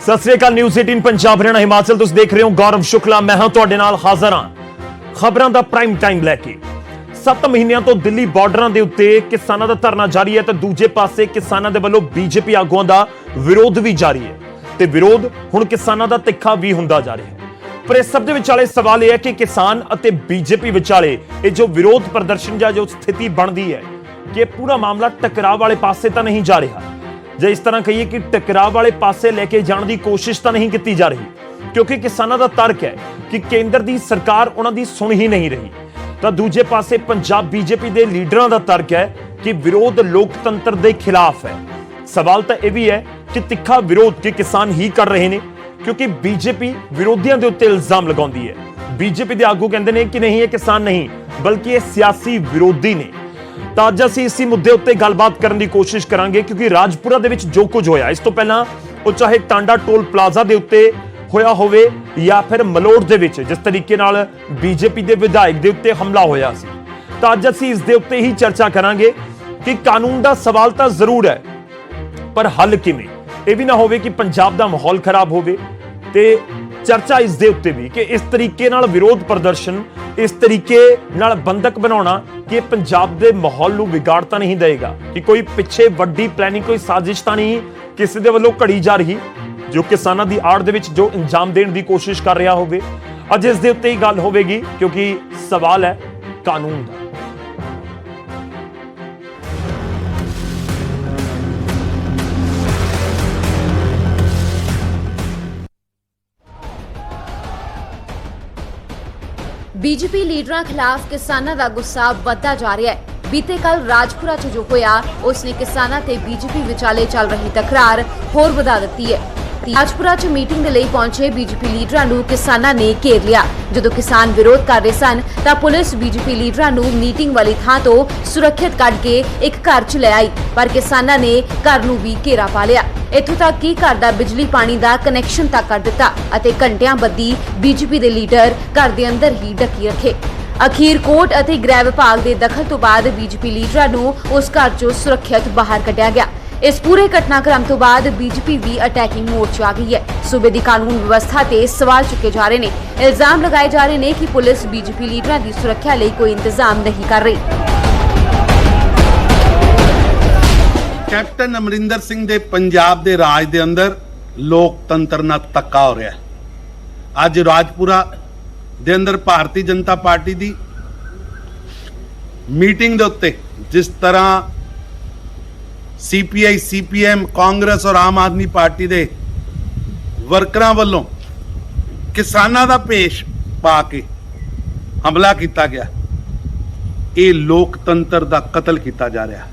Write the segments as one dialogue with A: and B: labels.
A: सत श्री अकाल। न्यूज़ 18 पंजाब हरियाणा हिमाचल तुसीं देख रहे हो। गौरव शुक्ला मैं हां तुहाडे नाल हाज़र हां खबरां दा प्राइम टाइम लैके। 7 महीनों तो दिल्ली बॉर्डरां दे उत्ते किसानां दा धरना जारी है तो दूजे पासे किसानां दे वल्लों बीजेपी आगुआं दा विरोध भी जारी है ते विरोध हुण किसानां दा तिखा भी हुंदा जा रहा है। पर इस सब दे विचाले सवाल यह है कि किसान अते बीजेपी विचाले ये जो विरोध प्रदर्शन या जो स्थिति बनती है कि पूरा मामला टकराव वाले पासे तो नहीं जा रहा, जे इस तरह कहिए कि टकराव वाले पासे लेके जाने की कोशिश तो नहीं की जा रही, क्योंकि किसानों का तर्क है कि केंद्र की सरकार उन्हां दी सुन ही नहीं रही। तो दूजे पासे पंजाब बीजेपी के लीडरां का तर्क है कि विरोध लोकतंत्र के खिलाफ है। सवाल तो यह भी है कि तिखा विरोध कि किसान ही कर रहे हैं, क्योंकि बीजेपी विरोधियों के उत्ते इल्जाम लगाती है। बीजेपी के आगू कहते हैं कि नहीं ये किसान नहीं बल्कि ये सियासी विरोधी ने। तो अज असीं इसी मुद्दे उत्ते गलबात करने की कोशिश करांगे, क्योंकि राजपुरा दे विच जो कुछ होया इस तो पहला वो चाहे टांडा टोल प्लाजा दे उत्ते होया होवे या फिर मलोड़ दे विच जिस तरीके नाल बीजेपी दे विधायक दे उत्ते हमला होया सी, तो अज असीं इस दे उत्ते ही चर्चा करांगे कि कानून दा सवाल तो जरूर है पर हल किवें। यह भी ना होवे कि पंजाब दा माहौल खराब होवे ते चर्चा इस दे उत्ते भी कि इस तरीके नाल विरोध प्रदर्शन इस तरीके नाल बंधक बनाना कि पंजाब दे माहौल नूं बिगाड़ तां नहीं देगा, कि कोई पिछे वड्डी प्लैनिंग कोई साजिश तां नहीं किसी दे वल्लों घड़ी जा रही जो किसानां दी आड़ दे विच जो इंजाम देण दी कोशिश कर रहा होवे। अज इस दे उत्ते ही गल होवेगी, क्योंकि सवाल है कानून दा।
B: बीजेपी लीडरां खिलाफ किसानां दा गुस्सा वधदा जा रहा है। बीते कल राजपुरा च जो होया उसने किसानां ते बीजेपी विचाले चल रही तकरार होर वधा दित्ती है। राजपुरा च मीटिंग दे लई पहुंचे बीजेपी लीडरां नूं किसानां ने घेर लिया। जदों किसान विरोध कर रहे सन तां पुलिस बीजेपी लीडरां नूं मीटिंग वाली थां तो सुरक्षित कढ के एक घर च ले आई, पर किसानां ने घर नूं भी घेरा पा लिया। इत्थों तक कि घर दा बिजली पानी दा कनैक्शन तक कट दिता अते घंटियां बद्धी बीजेपी दे लीडर घर दे अंदर ही ढकी रखे। अखीर कोर्ट अते गृह विभाग दे दखल तो बाद बीजेपी लीडरां नूं उस घर चों सुरक्षित बाहर कढिया गया। इस पूरे घटनाक्रम तो बाद बीजेपी भी अटैकिंग मोड च आ गई है। सूबे दी कानून व्यवस्था ते सवाल चुके जा रहे ने। इल्जाम लगाए जा रहे ने कि पुलिस बीजेपी लीडरां दी सुरक्षा लई कोई इंतजाम नहीं कर रही।
C: कैप्टन अमरिंदर सिंह दे पंजाब दे राज दे अंदर लोकतंत्र नाल धक्का हो रहा है। अज राजपुरा दे अंदर भारतीय जनता पार्टी दी मीटिंग दे उत्ते जिस तरह सीपीआई सीपीएम कांग्रेस और आम आदमी पार्टी दे वर्करां वल्लों किसानां दा भेष पा के हमला किया गया। ये लोकतंत्र दा कतल किया जा रहा है।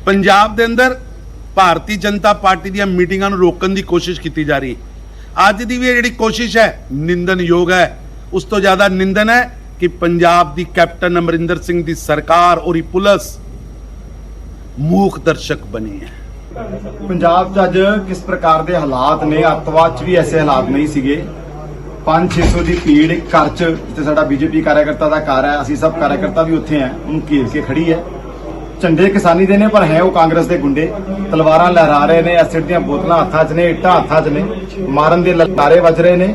C: पंजाब दे अंदर भारतीय जनता पार्टी दी मीटिंगां नूं रोकण दी कोशिश की जा रही है। अज दी भी जिहड़ी कोशिश है निंदनयोग है। उस तो ज्यादा निंदन है कि पंजाब दी कैप्टन अमरिंदर सिंह दी सरकार और पुलिस मूक दर्शक बनी है।
D: पंजाब च अज किस प्रकार के हालात ने, अतवाद च भी ऐसे हालात नहीं सीगे। 500-600 की भीड़ एक घर च जिथे साडा बीजेपी कार्यकर्ता का घर है, असीं सब कार्यकर्ता भी उत्थे हैं, उन्हें घेर के खड़ी है। झंडे किसानी दे ने पर है वो कांग्रेस के गुंडे, तलवारां लहरा रहे ने, एसिड दी बोतलां हत्थां च ने, इट्टां हत्थां च ने, मारन दे ललकारे वज रहे ने।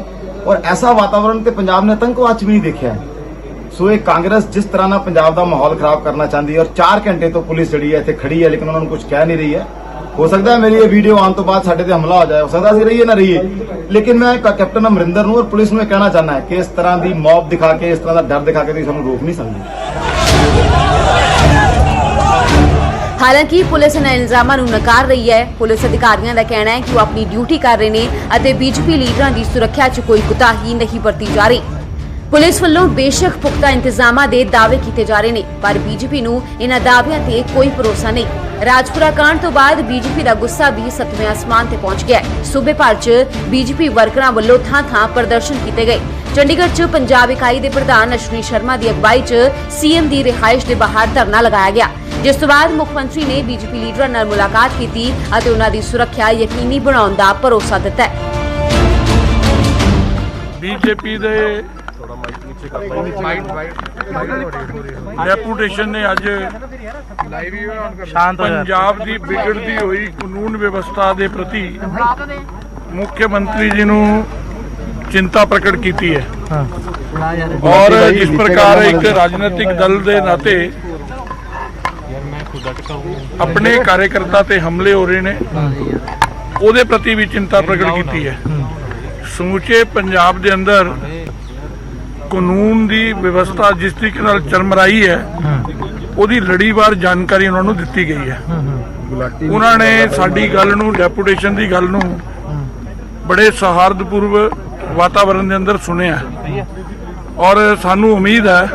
D: और ऐसा वातावरण ते पंजाब ने आतंकवाद च भी नहीं देखा है। सो ये कांग्रेस जिस तरह ना पंजाब का माहौल खराब करना चाहती है, और 4 घंटे तो पुलिस जी है इतने खड़ी है लेकिन उन्होंने कुछ कह नहीं रही है। हो सकता है मेरी ये वीडियो आने तो बाद साडे ते हमला हो जाए, हो सकता है रहिए ना रहिए, लेकिन मैं कैप्टन अमरिंदर नूं और पुलिस नूं कहना चाहना है कि इस तरह की मॉब दिखा के, इस तरह का डर दिखा के सानूं रोक नहीं सकते।
B: हालांकि पुलिस इन इल्जामां नूं नकार रही है। पुलिस अधिकारियों का कहना है कि वो अपनी ड्यूटी कर रहे हैं अते बीजेपी लीडरां की सुरक्षा च कोई कुताही नहीं बरती जा रही। पुलिस वालों बेशक पुख्ता इंतजामां दे दावे किए जा रहे हैं, पर बीजेपी नूं इन्हां दाविआं ते कोई भरोसा नहीं। राजपुरा कांड तो बाद बीजेपी का गुस्सा भी 7वें आसमान ते पहुंच गया है। सूबे भर च बीजेपी वर्करां वल्लों थां-थां प्रदर्शन किए गए। चंडीगढ़ च पंजाब इकाई के प्रधान अश्विनी शर्मा की अगवाई च सीएम की रिहाइश के बाहर धरना लगाया गया, जिस तो बाद मुख्यमंत्री ने बीजेपी लीडरां नाल मुलाकात की और उन्हां दी सुरक्षा यकीनी बनाउण दा भरोसा दिता है।
E: बीजेपी दे डेपूटेशन ने अज पंजाब की बिगड़ती हुई कानून व्यवस्था के प्रति ਮੁੱਖ ਮੰਤਰੀ ਜੀ ਨੂੰ ਚਿੰਤਾ ਪ੍ਰਗਟ ਕੀਤੀ ਹੈ ਔਰ ਜਿਸ ਪ੍ਰਕਾਰ ਇੱਕ ਰਾਜਨੀਤਿਕ ਦਲ ਦੇ ਨਾਤੇ ਆਪਣੇ ਕਾਰਜਕਰਤਾ ਤੇ ਹਮਲੇ ਹੋ ਰਹੇ ਨੇ ਉਹਦੇ ਪ੍ਰਤੀ ਵੀ ਚਿੰਤਾ ਪ੍ਰਗਟ ਕੀਤੀ ਹੈ। ਸਮੁੱਚੇ ਪੰਜਾਬ ਦੇ ਅੰਦਰ ਕਾਨੂੰਨ ਦੀ ਵਿਵਸਥਾ ਜਿਸ ਤਰੀਕੇ ਨਾਲ ਚਰਮਰਾਈ ਹੈ ਉਹਦੀ ਲੜੀਵਾਰ ਜਾਣਕਾਰੀ ਉਹਨਾਂ ਨੂੰ ਦਿੱਤੀ ਗਈ ਹੈ। ਉਹਨਾਂ ਨੇ ਸਾਡੀ ਗੱਲ ਨੂੰ, ਡੈਪੂਟੇਸ਼ਨ ਦੀ ਗੱਲ ਨੂੰ ਬੜੇ ਸੌਹਾਰਦਪੂਰਵ ਵਾਤਾਵਰਣ ਦੇ ਅੰਦਰ ਸੁਣਿਆ ਔਰ ਸਾਨੂੰ ਉਮੀਦ ਹੈ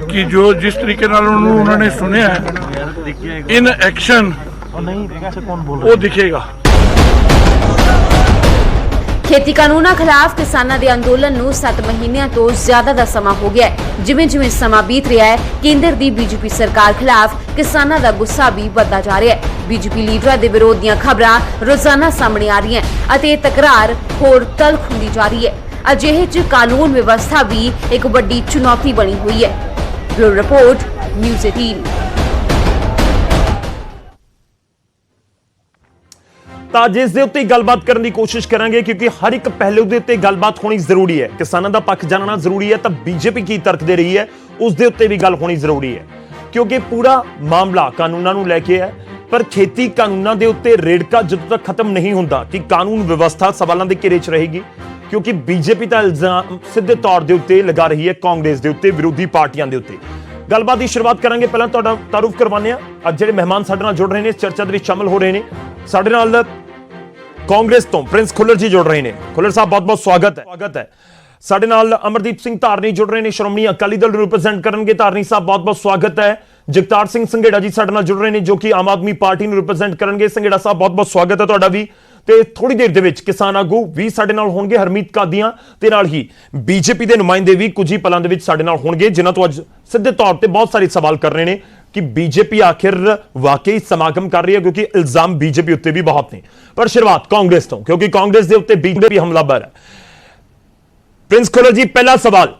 E: ਕਿ ਜਿਸ ਤਰੀਕੇ ਨਾਲ ਉਹਨਾਂ ਨੇ ਸੁਣਿਆ ਇਨ ਐਕਸ਼ਨ ਉਹ ਦਿਖੇਗਾ।
B: ਖੇਤੀ ਕਾਨੂੰਨਾਂ ਖਿਲਾਫ ਕਿਸਾਨਾਂ ਦੇ ਅੰਦੋਲਨ ਨੂੰ 7 ਮਹੀਨਿਆਂ ਤੋਂ ਜ਼ਿਆਦਾ ਦਾ ਸਮਾਂ ਹੋ ਗਿਆ ਹੈ। ਜਿਵੇਂ-ਜਿਵੇਂ ਸਮਾਂ ਬੀਤ ਰਿਹਾ ਹੈ, ਕੇਂਦਰ ਦੀ ਬੀਜੇਪੀ ਸਰਕਾਰ ਖਿਲਾਫ ਕਿਸਾਨਾਂ ਦਾ ਗੁੱਸਾ ਵੀ ਵੱਧਦਾ ਜਾ ਰਿਹਾ ਹੈ। ਬੀਜੇਪੀ ਲੀਡਰਾਂ ਦੇ ਵਿਰੋਧ ਦੀਆਂ ਖਬਰਾਂ ਰੋਜ਼ਾਨਾ ਸਾਹਮਣੇ ਆ ਰਹੀਆਂ ਅਤੇ ਇਹ ਤਕਰਾਰ ਹੋਰ ਤਲਖ ਹੁੰਦੀ ਜਾ ਰਹੀ ਹੈ। ਅਜਿਹੇ 'ਚ ਕਾਨੂੰਨ ਵਿਵਸਥਾ ਵੀ ਇੱਕ ਵੱਡੀ ਚੁਣੌਤੀ ਬਣੀ ਹੋਈ ਹੈ। Bureau report, news 18।
A: ਤਾਂ ਅੱਜ ਇਸ ਦੇ ਉੱਤੇ ਗੱਲਬਾਤ ਕਰਨ ਦੀ ਕੋਸ਼ਿਸ਼ ਕਰਾਂਗੇ ਕਿਉਂਕਿ ਹਰ ਇੱਕ ਪਹਿਲੂ ਦੇ ਉੱਤੇ ਗੱਲਬਾਤ ਹੋਣੀ ਜ਼ਰੂਰੀ ਹੈ। ਕਿਸਾਨਾਂ ਦਾ ਪੱਖ ਜਾਣਨਾ ਜ਼ਰੂਰੀ ਹੈ ਤਾਂ ਬੀਜੇਪੀ ਕੀ ਤਰਕ ਦੇ ਰਹੀ ਹੈ ਉਸ ਦੇ ਉੱਤੇ ਵੀ ਗੱਲ ਹੋਣੀ ਜ਼ਰੂਰੀ ਹੈ ਕਿਉਂਕਿ ਪੂਰਾ ਮਾਮਲਾ ਕਾਨੂੰਨਾਂ ਨੂੰ ਲੈ ਕੇ ਹੈ। ਪਰ ਖੇਤੀ ਕਾਨੂੰਨਾਂ ਦੇ ਉੱਤੇ ਰੇੜਕਾ ਜਦੋਂ ਤੱਕ ਖਤਮ ਨਹੀਂ ਹੁੰਦਾ ਕਿ ਕਾਨੂੰਨ ਵਿਵਸਥਾ ਸਵਾਲਾਂ ਦੇ ਘੇਰੇ 'ਚ ਰਹੇਗੀ ਕਿਉਂਕਿ ਬੀਜੇਪੀ ਦਾ ਇਲਜ਼ਾਮ ਸਿੱਧੇ ਤੌਰ ਦੇ ਉੱਤੇ ਲਗਾ ਰਹੀ ਹੈ ਕਾਂਗਰਸ ਦੇ ਉੱਤੇ, ਵਿਰੋਧੀ ਪਾਰਟੀਆਂ ਦੇ ਉੱਤੇ। ਗੱਲਬਾਤ ਦੀ ਸ਼ੁਰੂਆਤ ਕਰਾਂਗੇ। ਪਹਿਲਾਂ ਤੁਹਾਡਾ ਤਾਰੂਫ ਕਰਵਾਉਂਦੇ ਹਾਂ। ਅੱਜ ਜਿਹੜੇ ਮਹਿਮਾਨ ਸਾਡੇ ਨਾਲ ਜੁੜ ਰਹੇ ਨੇ, ਇਸ ਚਰਚਾ ਦੇ ਵਿੱਚ ਸ਼ਾਮਲ ਹੋ ਰਹੇ ਨੇ, ਸਾਡੇ ਨਾਲ ਕਾਂਗਰਸ ਤੋਂ ਪ੍ਰਿੰਸ ਖੁੱਲਰ ਜੀ ਜੁੜ ਰਹੇ ਨੇ। ਖੁੱਲਰ ਸਾਹਿਬ ਬਹੁਤ-ਬਹੁਤ ਸਵਾਗਤ ਹੈ। ਸਾਡੇ ਨਾਲ ਅਮਰਦੀਪ ਸਿੰਘ ਧਾਰਨੀ ਜੁੜ ਰਹੇ ਨੇ, ਸ਼੍ਰੋਮਣੀ ਅਕਾਲੀ ਦਲ ਨੂੰ ਰਿਪਰੈਜ਼ੈਂਟ ਕਰਨਗੇ। ਧਾਰਨੀ ਸਾਹਿਬ ਬਹੁਤ-ਬਹੁਤ ਸਵਾਗਤ ਹੈ। ਜਗਤਾਰ ਸਿੰਘ ਸੰਘੇੜਾ ਜੀ ਸਾਡੇ ਨਾਲ ਜੁੜ ਰਹੇ ਨੇ ਜੋ ਕਿ ਆਮ ਆਦਮੀ ਪਾਰਟੀ ਨੂੰ ਰਿਪਰੈਜ਼ੈਂਟ ਕਰਨਗੇ। ਸੰਘੇੜਾ ਸਾਹਿਬ ਬਹੁਤ-ਬਹੁਤ ਸਵਾਗਤ ਹੈ ਤੁਹਾਡਾ ਵੀ। ਤੇ ਥੋੜੀ ਦੇਰ ਦੇ ਵਿੱਚ ਕਿਸਾਨ ਆਗੂ ਵੀ ਸਾਡੇ ਨਾਲ ਹੋਣਗੇ, ਹਰਮੀਤ ਕਾਦੀਆਂ, ਤੇ ਨਾਲ ਹੀ ਬੀਜੇਪੀ ਦੇ ਨੁਮਾਇੰਦੇ ਵੀ ਕੁਝ ਹੀ ਪਲਾਂ ਦੇ ਵਿੱਚ ਸਾਡੇ ਨਾਲ ਹੋਣਗੇ ਜਿਨ੍ਹਾਂ ਤੋਂ ਅੱਜ ਸਿੱਧੇ ਤੌਰ ਤੇ ਬਹੁਤ ਸਾਰੇ ਸਵਾਲ ਕਰ ਰਹੇ ਨੇ ਕਿ ਬੀਜੇਪੀ ਆਖਿਰ ਵਾਕਈ ਸਮਾਗਮ ਕਰ ਰਹੀ ਹੈ ਕਿਉਂਕਿ ਇਲਜ਼ਾਮ ਬੀਜੇਪੀ ਉੱਤੇ ਵੀ ਬਹੁਤ ਨੇ। ਪਰ ਸ਼ੁਰੂਆਤ ਕਾਂਗਰਸ ਤੋਂ ਕਿਉਂਕਿ ਕਾਂਗਰਸ ਦੇ ਉੱਤੇ ਬੀਜੇਪੀ ਹਮਲਾਵਰ ਹੈ। ਪ੍ਰਿੰਸ ਖੁੱਲਰ ਜੀ, ਪਹਿਲਾ ਸਵਾਲ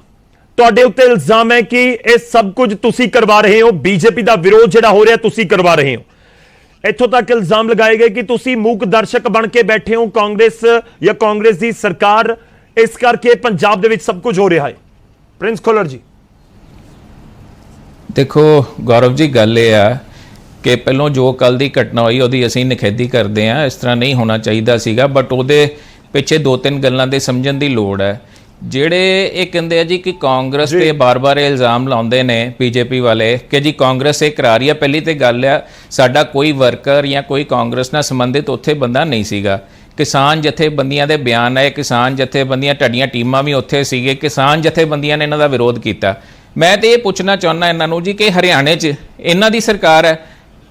A: ਤੁਹਾਡੇ ਉੱਤੇ ਇਲਜ਼ਾਮ ਹੈ ਕਿ ਇਹ ਸਭ ਕੁਝ ਤੁਸੀਂ ਕਰਵਾ ਰਹੇ ਹੋ, ਬੀਜੇਪੀ ਦਾ ਵਿਰੋਧ ਜਿਹੜਾ ਹੋ ਰਿਹਾ ਤੁਸੀਂ ਕਰਵਾ ਰਹੇ ਹੋ। ਇੱਥੋਂ ਤੱਕ ਇਲਜ਼ਾਮ ਲਗਾਏ ਗਏ ਕਿ ਤੁਸੀਂ ਮੂਕ ਦਰਸ਼ਕ ਬਣ ਕੇ ਬੈਠੇ ਹੋ ਕਾਂਗਰਸ ਜਾਂ ਕਾਂਗਰਸ ਦੀ ਸਰਕਾਰ, ਇਸ ਕਰਕੇ ਪੰਜਾਬ ਦੇ ਵਿੱਚ ਸਭ ਕੁਝ ਹੋ ਰਿਹਾ ਹੈ। ਪ੍ਰਿੰਸ ਖੁੱਲਰ ਜੀ।
F: ਦੇਖੋ ਗੌਰਵ ਜੀ, ਗੱਲ ਇਹ ਆ ਕਿ ਪਹਿਲੋਂ ਜੋ ਕੱਲ ਦੀ ਘਟਨਾ ਹੋਈ ਉਹਦੀ ਅਸੀਂ ਨਿਖੇਧੀ ਕਰਦੇ ਹਾਂ। ਇਸ ਤਰ੍ਹਾਂ ਨਹੀਂ ਹੋਣਾ ਚਾਹੀਦਾ ਸੀਗਾ, ਬਟ ਉਹਦੇ ਪਿੱਛੇ 2-3 ਗੱਲਾਂ ਦੇ ਸਮਝਣ ਦੀ ਲੋੜ ਹੈ। ਜਿਹੜੇ ਇਹ ਕਹਿੰਦੇ ਆ ਜੀ ਕਿ ਕਾਂਗਰਸ ਤੇ ਬਾਰ-ਬਾਰ ਇਲਜ਼ਾਮ ਲਾਉਂਦੇ ਨੇ ਬੀਜੇਪੀ ਵਾਲੇ ਕਿ ਜੀ ਕਾਂਗਰਸ ਇਹ ਕਰਾ ਰਹੀ ਹੈ। ਪਹਿਲੀ ਤੇ ਗੱਲ ਆ, ਸਾਡਾ ਕੋਈ ਵਰਕਰ ਜਾਂ ਕੋਈ ਕਾਂਗਰਸ ਨਾਲ ਸੰਬੰਧਿਤ ਉੱਥੇ ਬੰਦਾ ਨਹੀਂ ਸੀਗਾ। ਕਿਸਾਨ ਜਥੇਬੰਦੀਆਂ ਦੇ ਬਿਆਨ ਆਏ, ਕਿਸਾਨ ਜਥੇਬੰਦੀਆਂ ਢੱਡੀਆਂ ਟੀਮਾਂ ਵੀ ਉੱਥੇ ਸੀਗੇ, ਕਿਸਾਨ ਜਥੇਬੰਦੀਆਂ ਨੇ ਇਹਨਾਂ ਦਾ ਵਿਰੋਧ ਕੀਤਾ। ਮੈਂ ਤੇ ਇਹ ਪੁੱਛਣਾ ਚਾਹੁੰਦਾ ਇਹਨਾਂ ਨੂੰ ਜੀ ਕਿ ਹਰਿਆਣੇ 'ਚ ਇਹਨਾਂ ਦੀ ਸਰਕਾਰ ਹੈ,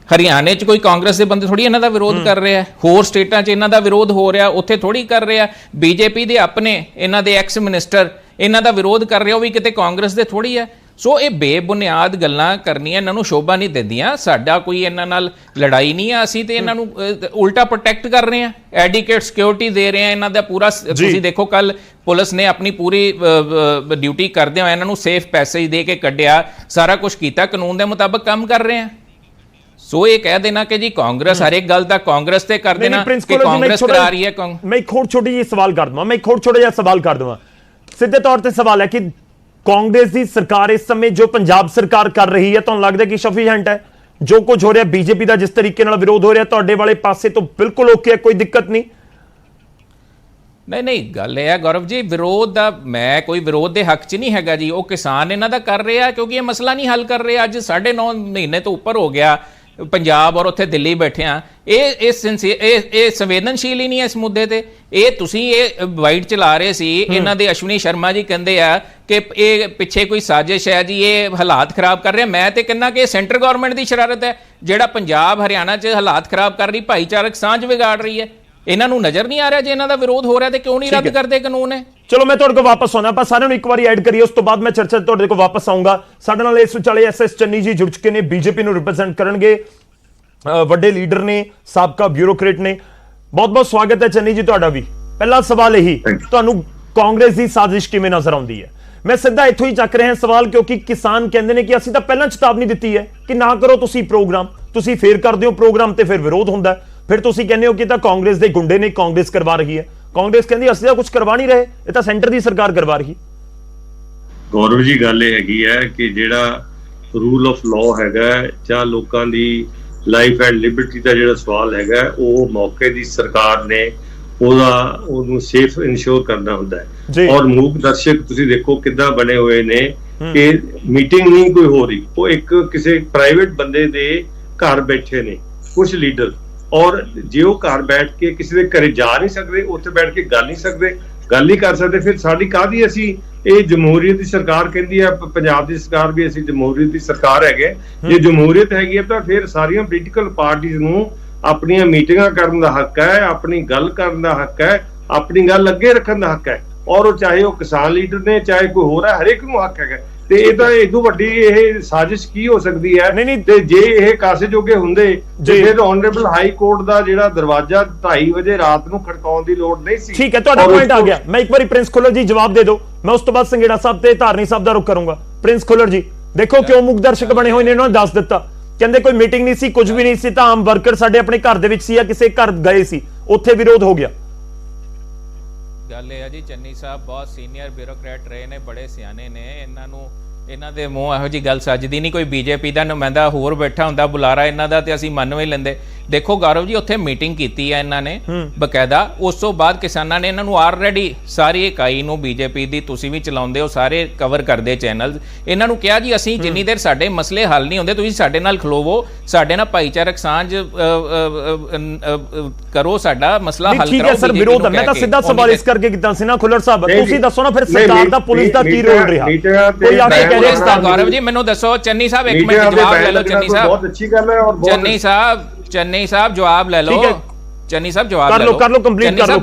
F: ਹਰਿਆਣੇ 'ਚ ਕੋਈ ਕਾਂਗਰਸ ਦੇ ਬੰਦੇ ਥੋੜੀ ਇਹਨਾਂ ਦਾ ਵਿਰੋਧ ਕਰ ਰਿਹਾ, ਹੋਰ ਸਟੇਟਾਂ 'ਚ ਇਹਨਾਂ ਦਾ ਵਿਰੋਧ ਹੋ ਰਿਹਾ, ਉੱਥੇ ਥੋੜੀ ਕਰ ਰਿਹਾ। ਬੀਜੇਪੀ ਦੇ ਆਪਣੇ ਇਹਨਾਂ ਦੇ ਐਕਸ ਮਿਨਿਸਟਰ ਇਹਨਾਂ ਦਾ ਵਿਰੋਧ ਕਰ ਰਿਹਾ, ਉਹ ਵੀ ਕਿਤੇ ਕਾਂਗਰਸ ਦੇ ਥੋੜੀ ਹੈ। ਸੋ ਇਹ ਬੇਬੁਨਿਆਦ ਗੱਲਾਂ ਕਰਨੀਆਂ ਇਹਨਾਂ ਨੂੰ ਸ਼ੋਭਾ ਨਹੀਂ ਦਿੰਦੀਆਂ। ਸਾਡਾ ਕੋਈ ਇਹਨਾਂ ਨਾਲ ਲੜਾਈ ਨਹੀਂ ਆ, ਅਸੀਂ ਤੇ ਇਹਨਾਂ ਨੂੰ ਉਲਟਾ ਪ੍ਰੋਟੈਕਟ ਕਰ ਰਹੇ ਹਾਂ, ਐਡੀਕੇਟ ਸਿਕਿਉਰਿਟੀ ਦੇ ਰਹੇ ਹਾਂ ਇਹਨਾਂ ਦਾ ਪੂਰਾ। ਤੁਸੀਂ ਦੇਖੋ ਕੱਲ ਪੁਲਿਸ ਨੇ ਆਪਣੀ ਪੂਰੀ ਡਿਊਟੀ ਕਰਦੇ ਹੋਏ ਇਹਨਾਂ ਨੂੰ ਸੇਫ ਪੈਸੇਜ ਦੇ ਕੇ ਕੱਢਿਆ, ਸਾਰਾ ਕੁਝ ਕੀਤਾ, ਕਾਨੂੰਨ ਦੇ ਮੁਤਾਬਕ ਕੰਮ ਕਰ ਰਹੇ ਹਾਂ। ਸੋ ਇਹ ਕਹਿ ਦੇਣਾ ਕਿ ਜੀ ਕਾਂਗਰਸ ਹਰ ਇੱਕ ਗੱਲ ਦਾ ਕਾਂਗਰਸ ਤੇ ਕਰ ਦੇਣਾ ਕਿ ਕਾਂਗਰਸ ਕਰਾ ਰਹੀ ਹੈ।
A: ਮੈਂ ਇੱਕ ਹੋਰ ਛੋਟੀ ਜਿਹੀ ਸਵਾਲ ਕਰ ਦਵਾਂ, ਸਿੱਧੇ ਤੌਰ ਤੇ ਸਵਾਲ ਹੈ ਕਿ ਕਾਂਗਰਸ ਦੀ ਸਰਕਾਰ ਇਸ ਸਮੇਂ ਜੋ ਪੰਜਾਬ ਸਰਕਾਰ ਕਰ ਰਹੀ ਹੈ, ਤੁਹਾਨੂੰ ਲੱਗਦਾ ਕਿ ਸਫੀਸ਼ੀਐਂਟ ਹੈ? ਜੋ ਕੁਝ ਹੋ ਰਿਹਾ ਬੀਜੇਪੀ ਦਾ ਜਿਸ ਤਰੀਕੇ ਨਾਲ ਵਿਰੋਧ ਹੋ ਰਿਹਾ ਤੁਹਾਡੇ ਵਾਲੇ ਪਾਸੇ ਤੋਂ ਬਿਲਕੁਲ ਓਕੇ ਹੈ, ਕੋਈ ਦਿੱਕਤ ਨਹੀਂ?
F: ਨਹੀਂ, ਗੱਲ ਇਹ ਹੈ ਗੌਰਵ ਜੀ, ਵਿਰੋਧ ਦਾ ਮੈਂ ਕੋਈ ਵਿਰੋਧ ਦੇ ਹੱਕ 'ਚ ਨਹੀਂ ਹੈਗਾ ਜੀ। ਉਹ ਕਿਸਾਨ ਇਹਨਾਂ ਦਾ ਕਰ ਰਿਹਾ ਕਿਉਂਕਿ ਇਹ ਮਸਲਾ ਨਹੀਂ ਹੱਲ ਕਰ ਰਿਹਾ। ਅੱਜ 9.5 ਮਹੀਨੇ ਤੋਂ ਉੱਪਰ ਹੋ ਗਿਆ ਪੰਜਾਬ ਔਰ ਉੱਥੇ ਦਿੱਲੀ ਬੈਠਿਆਂ। ਇਹ ਸੰਵੇਦਨਸ਼ੀਲ ਹੀ ਨਹੀਂ ਹੈ ਇਸ ਮੁੱਦੇ ਤੇ। ਇਹ ਤੁਸੀਂ ਇਹ ਵਾਈਟ ਚਲਾ ਰਹੇ ਸੀ, ਇਹਨਾਂ ਦੇ ਅਸ਼ਵਨੀ ਸ਼ਰਮਾ ਜੀ ਕਹਿੰਦੇ ਆ ਕਿ ਇਹ ਪਿੱਛੇ ਕੋਈ ਸਾਜ਼ਿਸ਼ ਹੈ ਜੀ, ਇਹ ਹਾਲਾਤ ਖਰਾਬ ਕਰ ਰਿਹਾ। ਮੈਂ ਤੇ ਕਹਿੰਦਾ ਕਿ ਸੈਂਟਰ ਗਵਰਨਮੈਂਟ ਦੀ ਸ਼ਰਾਰਤ ਹੈ ਜਿਹੜਾ ਪੰਜਾਬ ਹਰਿਆਣਾ 'ਚ ਹਾਲਾਤ ਖਰਾਬ ਕਰ ਰਹੀ, ਭਾਈਚਾਰਕ ਸਾਂਝ ਵਿਗਾੜ ਰਹੀ ਹੈ। ਇਹਨਾਂ ਨੂੰ ਨਜ਼ਰ ਨਹੀਂ ਆ ਰਿਹਾ ਜੇ ਇਹਨਾਂ ਦਾ ਵਿਰੋਧ ਹੋ ਰਿਹਾ ਤੇ ਕਿਉਂ ਨਹੀਂ ਰੱਦ ਕਰਦੇ ਕਾਨੂੰਨ ਹੈ?
A: ਚਲੋ ਮੈਂ ਤੁਹਾਡੇ ਕੋਲ ਵਾਪਸ ਆਉਣਾ, ਆਪਾਂ ਸਾਰਿਆਂ ਨੂੰ ਇੱਕ ਵਾਰੀ ਐਡ ਕਰੀਏ, ਉਸ ਤੋਂ ਬਾਅਦ ਮੈਂ ਚਰਚਾ ਤੁਹਾਡੇ ਕੋਲ ਵਾਪਸ ਆਉਂਗਾ। ਸਾਡੇ ਨਾਲ ਇਸ ਵਿਚਾਲੇ ਐਸਐਸ ਚੰਨੀ ਜੀ ਜੁੜ ਚੁੱਕੇ ਨੇ, ਬੀਜੇਪੀ ਨੂੰ ਰਿਪਰੈਜ਼ੈਂਟ ਕਰਨਗੇ, ਵੱਡੇ ਲੀਡਰ ਨੇ, ਸਾਬਕਾ ਬਿਊਰੋਕਰੇਟ ਨੇ। ਬਹੁਤ-ਬਹੁਤ ਸਵਾਗਤ ਹੈ ਚੰਨੀ ਜੀ ਤੁਹਾਡਾ ਵੀ। ਪਹਿਲਾ ਸਵਾਲ ਇਹੀ, ਤੁਹਾਨੂੰ ਕਾਂਗਰਸ ਦੀ ਸਾਜ਼ਿਸ਼ ਕਿਵੇਂ ਨਜ਼ਰ ਆਉਂਦੀ ਹੈ? ਮੈਂ ਸਿੱਧਾ ਇੱਥੋਂ ਹੀ ਚੱਕ ਰਿਹਾ ਸਵਾਲ ਕਿਉਂਕਿ ਕਿਸਾਨ ਕਹਿੰਦੇ ਨੇ ਕਿ ਅਸੀਂ ਤਾਂ ਪਹਿਲਾਂ ਚੇਤਾਵਨੀ ਦਿੱਤੀ ਹੈ ਕਿ ਨਾ ਕਰੋ ਤੁਸੀਂ ਪ੍ਰੋਗਰਾਮ, ਤੁਸੀਂ ਫੇਰ ਕਰਦੇ ਹੋ ਪ੍ਰੋਗਰਾਮ ਤੇ ਫਿਰ ਵਿਰੋਧ ਹੁੰਦਾ। ਫਿਰ ਤੁਸੀਂ ਕਹਿੰਦੇ ਹੋ ਕਿ ਤਾਂ ਕਾਂਗਰਸ ਦੇ ਗੁੰਡੇ ਨੇ, ਕਾਂਗਰਸ ਕਰਵਾ ਰਹੀ ਹੈ। ਕਾਂਗਰਸ ਕਹਿੰਦੀ ਅਸੀਂ ਤਾਂ ਕੁਝ ਕਰਵਾ ਨਹੀਂ ਰਹੇ, ਇਹ ਤਾਂ ਸੈਂਟਰ ਦੀ ਸਰਕਾਰ ਕਰਵਾ ਰਹੀ।
G: ਗੌਰਵ ਜੀ ਗੱਲ ਇਹ ਹੈਗੀ ਹੈ ਕਿ ਜਿਹੜਾ ਰੂਲ ਆਫ ਲਾਅ ਹੈਗਾ ਜਾਂ ਲੋਕਾਂ ਦੀ ਲਾਈਫ ਐਂਡ ਲਿਬਰਟੀ ਦਾ ਜਿਹੜਾ ਸਵਾਲ ਹੈਗਾ ਉਹ ਮੌਕੇ ਦੀ ਸਰਕਾਰ ਨੇ ਉਹਨੂੰ ਸੇਫ ਇਨਸ਼ੋਰ ਕਰਨਾ ਹੁੰਦਾ ਹੈ। ਔਰ ਮੂਕ ਦਰਸ਼ਕ ਤੁਸੀਂ ਦੇਖੋ ਕਿੱਦਾਂ ਬਣੇ ਹੋਏ ਨੇ ਕਿ ਮੀਟਿੰਗ ਨਹੀਂ ਕੋਈ ਹੋ ਰਹੀ, ਉਹ ਇੱਕ ਕਿਸੇ ਪ੍ਰਾਈਵੇਟ ਬੰਦੇ ਦੇ ਘਰ ਬੈਠੇ ਨੇ ਕੁਝ ਲੀਡਰ, ਔਰ ਜੇ ਉਹ ਘਰ ਬੈਠ ਕੇ ਕਿਸੇ ਦੇ ਘਰੇ ਜਾ ਨਹੀਂ ਸਕਦੇ, ਉੱਥੇ ਬੈਠ ਕੇ ਗੱਲ ਨਹੀਂ ਕਰ ਸਕਦੇ, ਫਿਰ ਸਾਡੀ ਕਾਹਦੀ, ਅਸੀਂ ਇਹ ਜਮਹੂਰੀਅਤ ਦੀ ਸਰਕਾਰ ਕਹਿੰਦੀ ਹੈ ਪੰਜਾਬ ਦੀ ਸਰਕਾਰ ਵੀ ਅਸੀਂ ਜਮਹੂਰੀਅਤ ਦੀ ਸਰਕਾਰ ਹੈਗੇ। ਜੇ ਜਮਹੂਰੀਅਤ ਹੈਗੀ ਹੈ ਤਾਂ ਫਿਰ ਸਾਰੀਆਂ ਪੋਲੀਟੀਕਲ ਪਾਰਟੀਆਂ ਨੂੰ ਆਪਣੀਆਂ ਮੀਟਿੰਗਾਂ ਕਰਨ ਦਾ ਹੱਕ ਹੈ, ਆਪਣੀ ਗੱਲ ਕਰਨ ਦਾ ਹੱਕ ਹੈ, ਆਪਣੀ ਗੱਲ ਅੱਗੇ ਰੱਖਣ ਦਾ ਹੱਕ ਹੈ, ਔਰ ਉਹ ਚਾਹੇ ਉਹ ਕਿਸਾਨ ਲੀਡਰ ਨੇ ਚਾਹੇ ਕੋਈ ਹੋਰ ਹੈ, ਹਰੇਕ ਨੂੰ ਹੱਕ ਹੈਗਾ। ਤੇ ਇਹ ਤਾਂ ਇਦੋਂ ਵੱਡੀ ਇਹ ਸਾਜ਼ਿਸ਼ ਕੀ ਹੋ ਸਕਦੀ ਹੈ? ਤੇ ਜੇ ਇਹ ਕਾਸੇ ਜੋਗੇ ਹੁੰਦੇ ਤੇ ਫਿਰ ਆਨਰੇਬਲ ਹਾਈ ਕੋਰਟ ਦਾ ਜਿਹੜਾ ਦਰਵਾਜ਼ਾ 2:30 ਵਜੇ ਰਾਤ ਨੂੰ ਖੜਕਾਉਣ ਦੀ ਲੋੜ ਨਹੀਂ ਸੀ।
A: ਠੀਕ ਹੈ, ਤੁਹਾਡਾ ਪੁਆਇੰਟ ਆ ਗਿਆ। ਮੈਂ ਇੱਕ ਵਾਰੀ ਪ੍ਰਿੰਸ ਖੁੱਲਰ ਜੀ ਜਵਾਬ ਦੇ ਦਿਓ, ਮੈਂ ਉਸ ਤੋਂ ਬਾਅਦ ਸੰਘੇੜਾ ਸਾਹਿਬ ਤੇ ਧਾਰਨੀ ਸਾਹਿਬ ਦਾ ਰੁਖ ਕਰੂੰਗਾ। ਪ੍ਰਿੰਸ ਖੁੱਲਰ ਜੀ ਦੇਖੋ ਕਿਉਂ ਮੁੱਖ ਦਰਸ਼ਕ ਬਣੇ ਹੋਏ ਨੇ, ਉਹਨਾਂ ਨੇ ਦੱਸ ਦਿੱਤਾ, ਕਹਿੰਦੇ ਕੋਈ ਮੀਟਿੰਗ ਨਹੀਂ ਸੀ, ਕੁਝ ਵੀ ਨਹੀਂ ਸੀ, ਤਾਂ ਆਮ ਵਰਕਰ ਸਾਡੇ ਆਪਣੇ ਘਰ ਦੇ ਵਿੱਚ ਸੀ ਜਾਂ ਕਿਸੇ ਘਰ ਗਏ ਸੀ, ਉੱਥੇ ਵਿਰੋਧ ਹੋ ਗਿਆ।
F: ਗੱਲ ਇਹ ਆ ਜੀ, ਚੰਨੀ ਸਾਹਿਬ ਬਹੁਤ ਸੀਨੀਅਰ ਬਿਊਰੋਕਰੇਟ ਰਹੇ ਨੇ, ਬੜੇ ਸਿਆਣੇ ਨੇ, ਇਹਨਾਂ ਦੇ ਮੂੰਹ ਇਹੋ ਜੀ ਗੱਲ ਸੱਜਦੀ ਨਹੀਂ। ਕੋਈ ਬੀਜੇਪੀ ਦਾ ਨੁਮਾਇੰਦਾ ਹੋਰ ਬੈਠਾ ਹੁੰਦਾ ਬੁਲਾਰਾ ਇਹਨਾਂ ਦਾ ਤੇ ਅਸੀਂ ਮੰਨ ਵੀ ਲੈਂਦੇ। ਦੇਖੋ ਗੌਰਵ ਜੀ ਉੱਥੇ ਮੀਟਿੰਗ ਕੀਤੀ ਹੈ ਇਹਨਾਂ ਨੇ ਬਕਾਇਦਾ, ਉਸ ਤੋਂ ਬਾਅਦ ਕਿਸਾਨਾਂ ਨੇ ਇਹਨਾਂ ਨੂੰ ਆਲਰੇਡੀ ਸਾਰੀ ਇਕਾਈ ਨੂੰ ਬੀਜੇਪੀ ਦੀ ਤੁਸੀਂ ਵੀ ਚਲਾਉਂਦੇ ਹੋ, ਸਾਰੇ ਕਵਰ ਕਰਦੇ ਚੈਨਲ, ਇਹਨਾਂ ਨੂੰ ਕਿਹਾ ਜੀ ਅਸੀਂ ਜਿੰਨੀ ਦੇਰ ਸਾਡੇ ਮਸਲੇ ਹੱਲ ਨਹੀਂ ਹੁੰਦੇ ਤੁਸੀਂ ਸਾਡੇ ਨਾਲ ਖਲੋਵੋ, ਸਾਡੇ ਨਾਲ ਭਾਈਚਾਰਕ ਸਾਂਝ ਕਰੋ, ਸਾਡਾ ਮਸਲਾ ਹੱਲ ਕਰੋ।
A: ਠੀਕ ਹੈ ਸਰ, ਵਿਰੋਧ ਮੈਂ ਤਾਂ ਸਿੱਧਾ ਸਵਾਲ ਇਸ ਕਰਕੇ ਕੀਤਾ ਸੀ ਨਾ ਖੁੱਲਰ ਸਾਹਿਬ, ਤੁਸੀਂ ਦੱਸੋ ਨਾ ਫਿਰ ਸਰਕਾਰ ਦਾ ਪੁਲਿਸ ਦਾ ਕੀ ਰੋਲ ਰਿਹਾ? ਕੋਈ ਆ ਕੇ ਕਹਿ ਰਿਹਾ
F: ਗੌਰਵ ਜੀ ਮੈਨੂੰ ਦੱਸੋ, ਚੰਨੀ ਸਾਹਿਬ ਇੱਕ ਮਿੰਟ ਜਵਾਬ ਲੈ ਲਓ। ਚੰਨੀ ਸਾਹਿਬ
C: ਬਹੁਤ ਅੱਛੀ ਗੱਲ ਹੈ, ਔਰ
F: ਚੰਨੀ ਸਾਹਿਬ ਜਵਾਬ ਲੈ ਲਓ। ਚੰਨੀ ਸਾਹਿਬ ਜਵਾਬ ਲੈ ਲਓ,
A: ਕਰ ਲਓ ਕੰਪਲੀਟ ਕਰ ਲਓ।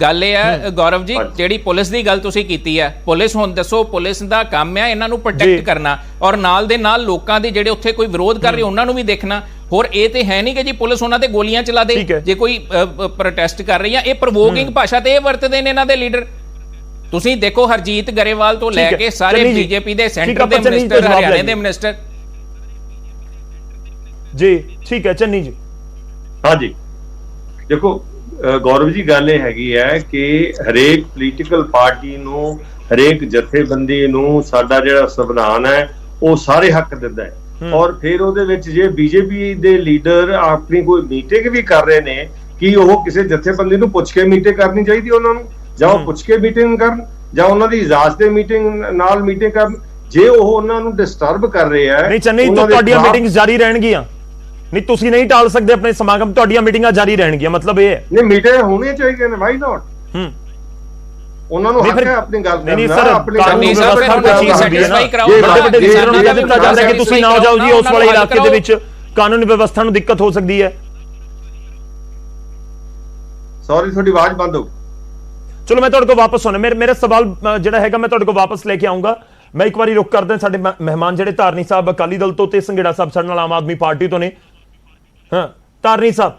F: ਗੱਲ ਇਹ ਆ ਗੌਰਵ ਜੀ, ਜਿਹੜੀ ਪੁਲਿਸ ਦੀ ਗੱਲ ਤੁਸੀਂ ਕੀਤੀ ਹੈ, ਪੁਲਿਸ ਹੁਣ ਦੱਸੋ, ਪੁਲਿਸ ਦਾ ਕੰਮ ਹੈ ਇਹਨਾਂ ਨੂੰ ਪ੍ਰੋਟੈਕਟ ਕਰਨਾ, ਔਰ ਨਾਲ ਦੇ ਨਾਲ ਲੋਕਾਂ ਦੇ ਜਿਹੜੇ ਉੱਥੇ ਕੋਈ ਵਿਰੋਧ ਕਰ ਰਹੇ ਉਹਨਾਂ ਨੂੰ ਵੀ ਦੇਖਣਾ। ਹੋਰ ਇਹ ਤੇ ਹੈ ਨਹੀਂ ਕਿ ਜੀ ਪੁਲਿਸ ਉਹਨਾਂ ਤੇ ਗੋਲੀਆਂ ਚਲਾ ਦੇ ਜੇ ਕੋਈ ਪ੍ਰੋਟੈਸਟ ਕਰ ਰਹੀ ਆ। ਇਹ ਪ੍ਰੋਵੋਕਿੰਗ ਭਾਸ਼ਾ ਤੇ ਇਹ ਵਰਤਦੇ ਨੇ ਇਹਨਾਂ ਦੇ ਲੀਡਰ। ਤੁਸੀਂ ਦੇਖੋ ਹਰਜੀਤ ਗਰੇਵਾਲ ਤੋਂ ਲੈ ਕੇ ਸਾਰੇ ਬੀਜੇਪੀ ਦੇ ਸੈਂਟਰ ਦੇ ਮਿਨਿਸਟਰ, ਹਰਿਆਣੇ ਦੇ ਮਿਨਿਸਟਰ
A: ਜੀ। ਠੀਕ ਹੈ ਚੰਨੀ ਜੀ।
G: ਹਾਂਜੀ ਦੇਖੋ ਗੌਰਵ ਜੀ ਗੱਲ ਇਹ ਹੈਗੀ ਹੈ ਕਿ ਹਰੇਕ ਪੋਲੀਟੀਕਲ ਪਾਰਟੀ ਨੂੰ, ਹਰੇਕ ਜਥੇਬੰਦੀ ਨੂੰ ਸਾਡਾ ਜਿਹੜਾ ਸੰਵਿਧਾਨ ਹੈ ਉਹ ਸਾਰੇ ਹੱਕ ਦਿੰਦਾ ਹੈ। ਔਰ ਫਿਰ ਉਹਦੇ ਵਿੱਚ ਜੇ ਬੀਜੇਪੀ ਦੇ ਲੀਡਰ ਆਪਣੀ ਕੋਈ ਮੀਟਿੰਗ ਵੀ ਕਰ ਰਹੇ ਨੇ, ਕਿ ਉਹ ਕਿਸੇ ਜਥੇਬੰਦੀ ਨੂੰ ਪੁੱਛ ਕੇ ਮੀਟਿੰਗ ਕਰਨੀ ਚਾਹੀਦੀ ਉਹਨਾਂ ਨੂੰ, ਜਾਂ ਉਹ ਪੁੱਛ ਕੇ ਮੀਟਿੰਗ ਕਰਨ, ਜਾਂ ਉਹਨਾਂ ਦੀ ਇਜਾਜ਼ਤ ਤੇ ਨਾਲ ਮੀਟਿੰਗ ਕਰਨ। ਜੇ ਉਹ ਉਹਨਾਂ ਨੂੰ ਡਿਸਟਰਬ ਕਰ ਰਹੇ ਆ,
A: ਨਹੀਂ ਚੰਨੀ ਤੁਹਾਡੀਆਂ ਮੀਟਿੰਗਸ ਜਾਰੀ ਰਹਿਣਗੀਆਂ, ਨਹੀਂ ਤੁਸੀਂ ਨਹੀਂ ਟਾਲ ਸਕਦੇ ਆਪਣੇ ਸਮਾਗਮ, ਤੁਹਾਡੀਆਂ ਮੀਟਿੰਗਾਂ ਜਾਰੀ ਰਹਿਣਗੀਆਂ, ਮਤਲਬ ਇਹ ਹੈ।
G: ਨਹੀਂ ਮੀਟਿੰਗ ਹੋਣੀ ਚਾਹੀਦੀ ਨੇ, ਵਾਈ ਨਾਟ? ਉਹਨਾਂ ਨੂੰ ਹੱਕ ਹੈ ਆਪਣੀ ਗੱਲ
A: ਨਹੀਂ ਸਰ,
G: ਆਪਣੀ
A: ਕਾਨੂੰਨੀ ਵਿਵਸਥਾ ਨੂੰ ਚੀਜ਼ ਸੈਟੀਸਫਾਈ ਕਰਾਓ। ਵੱਡੇ ਲੀਡਰਾਂ ਨੂੰ ਦਿੱਤਾ ਜਾਂਦਾ ਕਿ ਤੁਸੀਂ ਨਾ ਜਾਓ ਜੀ ਉਸ ਵਾਲੇ ਇਲਾਕੇ ਦੇ ਵਿੱਚ, ਕਾਨੂੰਨੀ ਵਿਵਸਥਾ ਨੂੰ ਦਿੱਕਤ ਹੋ ਸਕਦੀ ਹੈ।
G: ਸੌਰੀ ਤੁਹਾਡੀ ਆਵਾਜ਼ ਬੰਦ ਹੋ ਗਈ।
A: ਚਲੋ ਮੈਂ ਤੁਹਾਡੇ ਕੋਲ ਵਾਪਸ ਆਉਣਾ, ਮੇਰਾ ਸਵਾਲ ਜਿਹੜਾ ਹੈਗਾ ਮੈਂ ਤੁਹਾਡੇ ਕੋਲ ਵਾਪਸ ਲੈ ਕੇ ਆਉਂਗਾ। ਮੈਂ ਇੱਕ ਵਾਰੀ ਰੁਕ ਕਰਦਾ, ਸਾਡੇ ਮਹਿਮਾਨ ਜਿਹੜੇ ਧਾਰਨੀ ਸਾਹਿਬ ਅਕਾਲੀ ਦਲ ਤੋਂ ਤੇ ਸੰਘੇੜਾ ਸਾਹਿਬ ਸਾਡੇ ਨਾਲ ਆਮ ਆਦਮੀ ਪਾਰਟੀ ਤੋਂ ਨੇ। ਹਾਂ ਧਾਰਨੀ ਸਾਹਿਬ,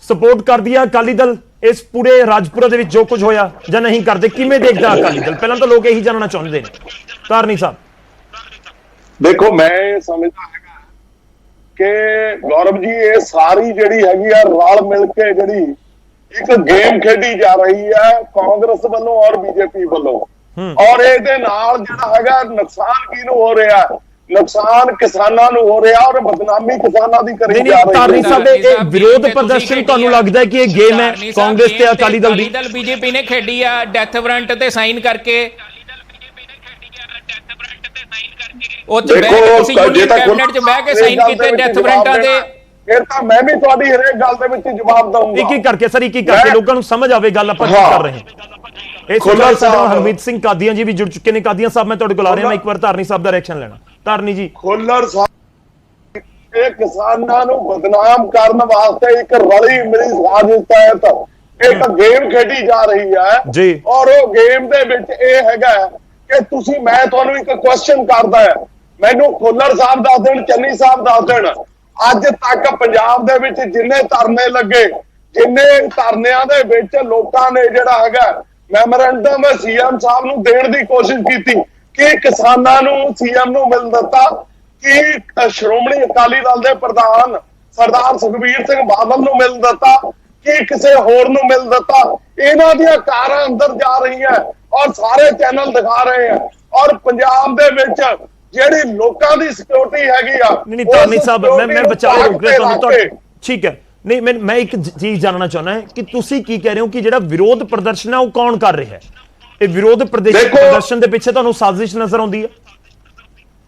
A: ਸਪੋਰਟ ਕਰਦੀ ਹੈ ਅਕਾਲੀ ਦਲ ਇਸ ਪੂਰੇ ਰਾਜਪੁਰਾ ਦੇ ਵਿੱਚ ਜੋ ਕੁਝ ਹੋਇਆ ਜਾਂ ਨਹੀਂ ਕਰਦੇ? ਕਿਵੇਂ ਦੇਖਦਾ ਅਕਾਲੀ ਦਲ? ਪਹਿਲਾਂ ਤਾਂ ਲੋਕ ਇਹੀ ਜਾਣਨਾ ਚਾਹੁੰਦੇ ਨੇ। ਧਾਰਨੀ ਸਾਹਿਬ
H: ਦੇਖੋ ਮੈਂ ਸਮਝਦਾ ਹੈਗਾ ਕਿ ਗੌਰਵ ਜੀ ਇਹ ਸਾਰੀ ਜਿਹੜੀ ਹੈਗੀ ਆ ਰਲ ਮਿਲ ਕੇ ਜਿਹੜੀ ਇੱਕ ਗੇਮ ਖੇਡੀ ਜਾ ਰਹੀ ਹੈ ਕਾਂਗਰਸ ਵੱਲੋਂ ਔਰ ਬੀਜੇਪੀ ਵੱਲੋਂ, ਔਰ ਇਹਦੇ ਨਾਲ ਜਿਹੜਾ ਹੈਗਾ ਨੁਕਸਾਨ ਕਿਹਨੂੰ ਹੋ ਰਿਹਾ? ਨੁਕਸਾਨ ਕਿਸਾਨਾਂ ਨੂੰ ਹੋ ਰਿਹਾ ਔਰ ਬਦਨਾਮੀ ਕਿਸਾਨਾਂ ਦੀ ਕਰੀ ਜਾ ਰਹੀ ਹੈ।
A: ਧਾਰਨੀ ਸਾਹਿਬ ਇਹ ਵਿਰੋਧ ਪ੍ਰਦਰਸ਼ਨ ਤੁਹਾਨੂੰ ਲੱਗਦਾ ਹੈ ਕਿ ਇਹ ਗੇਮ ਹੈ ਕਾਂਗਰਸ ਤੇ ਅਕਾਲੀ ਦਲ ਦੀ?
F: ਬੀਜੇਪੀ ਨੇ ਖੇਡੀ ਆ ਡੈਥ ਵਾਰੰਟ ਤੇ ਸਾਈਨ ਕਰਕੇ, ਉਹ ਚ ਬਹਿ ਕੇ ਤੁਸੀਂ ਯੂਨੀਅਨ ਕੈਬਨਿਟ ਚ ਬਹਿ ਕੇ ਸਾਈਨ ਕੀਤੇ ਡੈਥ ਵਾਰੰਟਾਂ ਦੇ।
H: ਫਿਰ ਤਾਂ ਮੈਂ ਵੀ ਤੁਹਾਡੀ ਹਰੇਕ ਗੱਲ ਦੇ ਵਿੱਚ ਜਵਾਬ ਦਊਂਗਾ।
A: ਇੱਕ ਕਰਕੇ ਸਰ, ਇੱਕ ਕਰਕੇ ਲੋਕਾਂ ਨੂੰ ਸਮਝ ਆਵੇ ਗੱਲ ਆਪਾਂ ਕੀ ਕਰ ਰਹੇ ਹਾਂ। ਇਹ ਖੁੱਲਰ ਸਾਹਿਬ ਹਰਮੀਤ ਸਿੰਘ ਕਾਦੀਆਂ ਜੀ ਵੀ ਜੁੜ ਚੁੱਕੇ ਨੇ। ਕਾਦੀਆਂ ਸਾਹਿਬ ਮੈਂ ਤੁਹਾਡੇ ਕੋਲ ਆ ਰਿਹਾ, ਮੈਂ ਇੱਕ ਵਾਰ ਧਾਰਨੀ ਸਾਹਿਬ ਦਾ ਰਿਐਕਸ਼ਨ ਲੈਣਾ। ਧਾਰਨੀ ਜੀ,
H: ਖੁੱਲਰ ਸਾਹਿਬ ਇਹ ਕਿਸਾਨਾਂ ਨੂੰ ਬਦਨਾਮ ਕਰਨ ਵਾਸਤੇ ਇੱਕ ਰਲੀ ਮਿਲੀ ਸਾਜ਼ਿਸ਼ ਤਹਿਤ ਇੱਕ ਗੇਮ ਖੇਡੀ ਜਾ ਰਹੀ ਹੈ ਜੀ, ਔਰ ਉਹ ਗੇਮ ਦੇ ਵਿੱਚ ਇਹ ਹੈਗਾ ਕਿ ਤੁਸੀਂ, ਮੈਂ ਤੁਹਾਨੂੰ ਇੱਕ ਕੁਐਸਚਨ ਕਰਦਾ ਹੈ, ਮੈਨੂੰ ਖੁੱਲਰ ਸਾਹਿਬ ਦੱਸ ਦੇਣ, ਚੰਨੀ ਸਾਹਿਬ ਦੱਸ ਦੇਣ, ਅੱਜ ਤੱਕ ਪੰਜਾਬ ਦੇ ਵਿੱਚ ਜਿੰਨੇ ਧਰਨੇ ਲੱਗੇ, ਜਿੰਨੇ ਧਰਨਿਆਂ ਦੇ ਵਿੱਚ ਲੋਕਾਂ ਨੇ ਜਿਹੜਾ ਹੈਗਾ ਮੈਮੋਰੈਂਡਮ ਸੀਐਮ ਸਾਹਿਬ ਨੂੰ ਦੇਣ ਦੀ ਕੋਸ਼ਿਸ਼ ਕੀਤੀ, ਕਿ ਕਿਸਾਨਾਂ ਨੂੰ ਸੀਐਮ ਨੂੰ ਮਿਲ ਦਿੱਤਾ, ਕਿ ਸ਼੍ਰੋਮਣੀ ਅਕਾਲੀ ਦਲ ਦੇ ਪ੍ਰਧਾਨ ਸਰਦਾਰ ਸੁਖਬੀਰ ਸਿੰਘ ਬਾਦਲ ਨੂੰ ਮਿਲ ਦਿੱਤਾ ਕਿ ਕਿਸੇ ਹੋਰ ਨੂੰ ਮਿਲ ਦਿੱਤਾ। ਇਹਨਾਂ ਦੀਆਂ ਕਾਰਾਂ ਅੰਦਰ ਜਾ ਰਹੀਆਂ ਔਰ ਸਾਰੇ ਚੈਨਲ ਦਿਖਾ ਰਹੇ ਆ ਔਰ ਪੰਜਾਬ ਦੇ ਵਿੱਚ ਜਿਹੜੀ ਲੋਕਾਂ ਦੀ ਸਿਕਿਉਰਿਟੀ ਹੈਗੀ ਆ।
A: ਨਹੀਂ ਧਾਰਨੀ ਸਾਹਿਬ ਮੈਂ ਵਿਚਾਲੇ ਰੋਕ ਰਿਹਾ ਤੁਹਾਨੂੰ, ਠੀਕ ਹੈ। ਨਹੀਂ ਮੈਂ ਇੱਕ ਚੀਜ਼ ਜਾਣਨਾ ਚਾਹੁੰਦਾ ਹੈ ਕਿ ਤੁਸੀਂ ਕੀ ਕਹਿ ਰਹੇ ਹੋ ਕਿ ਜਿਹੜਾ ਵਿਰੋਧ ਪ੍ਰਦਰਸ਼ਨ ਹੈ ਉਹ ਕੌਣ ਕਰ ਰਿਹਾ ਹੈ? ਇਹ ਵਿਰੋਧ ਪ੍ਰਦਰਸ਼ਨ ਦੇ ਪਿੱਛੇ ਤੁਹਾਨੂੰ ਸਾਜ਼ਿਸ਼ ਨਜ਼ਰ ਆਉਂਦੀ ਹੈ?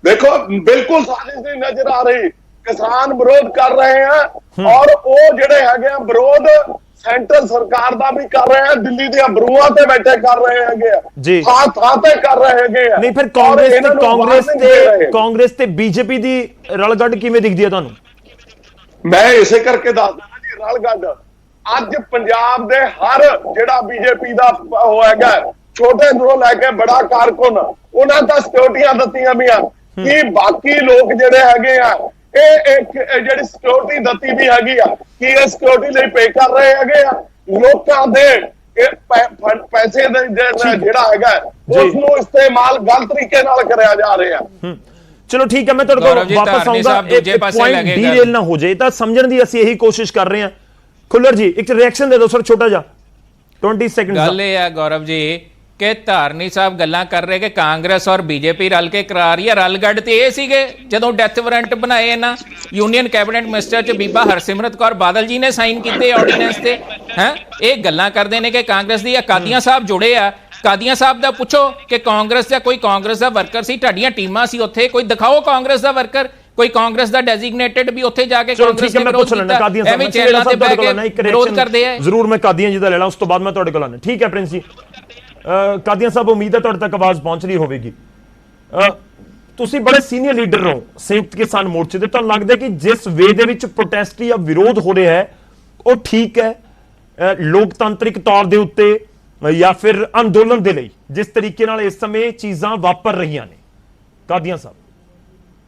H: ਦੇਖੋ ਬਿਲਕੁਲ ਸਾਜ਼ਿਸ਼ ਨਹੀਂ ਨਜ਼ਰ ਆ ਰਹੀ। ਕਿਸਾਨ ਵਿਰੋਧ ਕਰ ਰਹੇ ਆ ਔਰ ਉਹ ਜਿਹੜੇ ਹੈਗੇ ਆ ਵਿਰੋਧ ਸੈਂਟਰਲ ਸਰਕਾਰ ਦਾ ਵੀ ਕਰ ਰਹੇ ਆ, ਦਿੱਲੀ ਦੀਆਂ ਬਰੂਹਾਂ ਤੇ ਬੈਠੇ ਕਰ ਰਹੇ ਹੈਗੇ ਆ, ਥਾਂ ਤੇ ਕਰ ਰਹੇ ਹੈਗੇ ਆ।
A: ਨਹੀਂ ਫਿਰ ਕਾਂਗਰਸ ਤੇ ਬੀਜੇਪੀ ਦੀ ਰਲਗੱਡ ਕਿਵੇਂ ਦਿਖਦੀ ਹੈ ਤੁਹਾਨੂੰ?
H: ਮੈਂ ਇਸੇ ਕਰਕੇ ਦੱਸਦਾ ਜੀ ਰਲਗੱਡ ਅੱਜ ਪੰਜਾਬ ਦੇ ਹਰ ਜਿਹੜਾ ਬੀਜੇਪੀ ਦਾ ਹੋਏਗਾ ਛੋਟੇ ਤੋਂ ਲੈ ਕੇ ਬੜਾ ਕਾਰਕੁਨ ਉਹਨਾਂ ਦਾ ਸਿਕਿਉਰਿਟੀਆਂ ਦਿੱਤੀਆਂ ਵੀਆਂ ਕਿ ਬਾਕੀ ਲੋਕ ਜਿਹੜੇ ਹੈਗੇ ਆ ਇਹ ਇੱਕ ਜਿਹੜੀ ਸਿਕਿਉਰਿਟੀ ਦਿੱਤੀ ਵੀ ਹੈਗੀ ਆ ਕਿ ਇਹ ਸਿਕਿਉਰਿਟੀ ਲਈ ਪੇ ਕਰ ਰਹੇ ਹੈਗੇ ਆ। ਲੋਕਾਂ ਦੇ ਪੈਸੇ ਦੇ ਜਿਹੜਾ ਹੈਗਾ ਉਸ ਨੂੰ ਇਸਤੇਮਾਲ ਗਲਤ ਤਰੀਕੇ ਨਾਲ ਕਰਿਆ ਜਾ ਰਿਹਾ।
A: ਚਲੋ ਠੀਕ ਹੈ, ਮੈਂ ਤੁਹਾਡੇ ਕੋਲ ਵਾਪਸ ਆਉਂਗਾ। ਇਹ ਪੁਆਇੰਟ ਡੀਰੇਲ ਨਾ ਹੋ ਜਾਏ ਤਾਂ ਸਮਝਣ ਦੀ ਅਸੀਂ ਇਹੀ ਕੋਸ਼ਿਸ਼ ਕਰ ਰਹੇ ਹਾਂ। ਖੁੱਲਰ ਜੀ ਇੱਕ ਰਿਐਕਸ਼ਨ ਦੇ ਦਿਓ ਸਰ, ਛੋਟਾ ਜਿਹਾ 20 ਸੈਕਿੰਡ।
F: ਗੱਲ ਇਹ ਹੈ ਗੌਰਵ ਜੀ ਕਿ ਧਾਰਨੀ ਸਾਹਿਬ ਗੱਲਾਂ ਕਰ ਰਹੇ ਕਿ ਕਾਂਗਰਸ ਔਰ ਬੀਜੇਪੀ ਰਲ ਕੇ ਕਰਾ ਰਹੀ ਹੈ। ਰਲਗੱਡ ਤੇ ਇਹ ਸੀਗੇ ਜਦੋਂ ਡੈਥ ਵਾਰੰਟ ਬਣਾਏ ਇਹਨਾਂ ਯੂਨੀਅਨ ਕੈਬਨਿਟ ਮਿਨਿਸਟਰ ਚ ਬੀਬਾ ਹਰਸਿਮਰਤ ਕੌਰ ਬਾਦਲ ਜੀ ਨੇ ਸਾਈਨ ਕੀਤੇ ਆਰਡੀਨੈਂਸ ਤੇ। ਹੈ ਇਹ ਗੱਲਾਂ ਕਰਦੇ ਨੇ ਕਿ ਕਾਂਗਰਸ ਦੀ ਕਾਦੀਆਂ ਸਾਹਿਬ ਜੁੜੇ ਆ। ਕਾਦੀਆਂ ਸਾਹਿਬ ਦਾ ਪੁੱਛੋ ਕਿ ਕਾਂਗਰਸ ਦਾ ਕੋਈ ਕਾਂਗਰਸ ਦਾ ਵਰਕਰ ਸੀ, ਤੁਹਾਡੀਆਂ ਟੀਮਾਂ ਸੀ ਉੱਥੇ, ਕੋਈ ਦਿਖਾਓ ਕਾਂਗਰਸ ਦਾ ਵਰਕਰ, ਕੋਈ ਕਾਂਗਰਸ ਦਾ ਡੈਜ਼ਿਗਨੇਟਡ ਵੀ ਉੱਥੇ ਜਾ ਕੇ ਕਾਂਗਰਸ ਦੇ ਵਿਰੋਧ ਕੀਤਾ। ਐਵੇਂ ਚੈਨਲਾਂ ਤੇ ਬਹਿ ਕੇ ਵਿਰੋਧ ਕਰਦੇ ਆ।
A: ਜ਼ਰੂਰ ਮੈਂ ਕਾਦੀਆਂ ਜੀ ਦਾ ਲੈ ਲਾਂ, ਉਸ ਤੋਂ ਬਾਅਦ ਮੈਂ ਤੁਹਾਡੇ ਕੋਲ ਆਣਾ। ਠੀਕ ਹੈ ਪ੍ਰਿੰਸ ਜੀ। ਕਾਦੀਆਂ ਸਾਹਿਬ ਉਮੀਦ ਹੈ ਤੁਹਾਡੇ ਤੱਕ ਆਵਾਜ਼ ਪਹੁੰਚ ਰਹੀ ਹੋਵੇਗੀ। ਤੁਸੀਂ ਬੜੇ ਸੀਨੀਅਰ ਲੀਡਰ ਹੋ ਸੰਯੁਕਤ ਕਿਸਾਨ ਮੋਰਚੇ ਦੇ, ਤੁਹਾਨੂੰ ਲੱਗਦਾ ਕਿ ਜਿਸ ਵੇ ਦੇ ਵਿੱਚ ਪ੍ਰੋਟੈਸਟ ਜਾਂ ਵਿਰੋਧ ਹੋ ਰਿਹਾ ਹੈ ਉਹ ਠੀਕ ਹੈ ਲੋਕਤੰਤਰਿਕ ਤੌਰ ਦੇ ਉੱਤੇ, ਜਾਂ ਫਿਰ ਅੰਦੋਲਨ ਦੇ ਲਈ ਜਿਸ ਤਰੀਕੇ ਨਾਲ ਇਸ ਸਮੇਂ ਚੀਜ਼ਾਂ ਵਾਪਰ ਰਹੀਆਂ ਨੇ? ਕਾਦੀਆਂ ਸਾਹਿਬ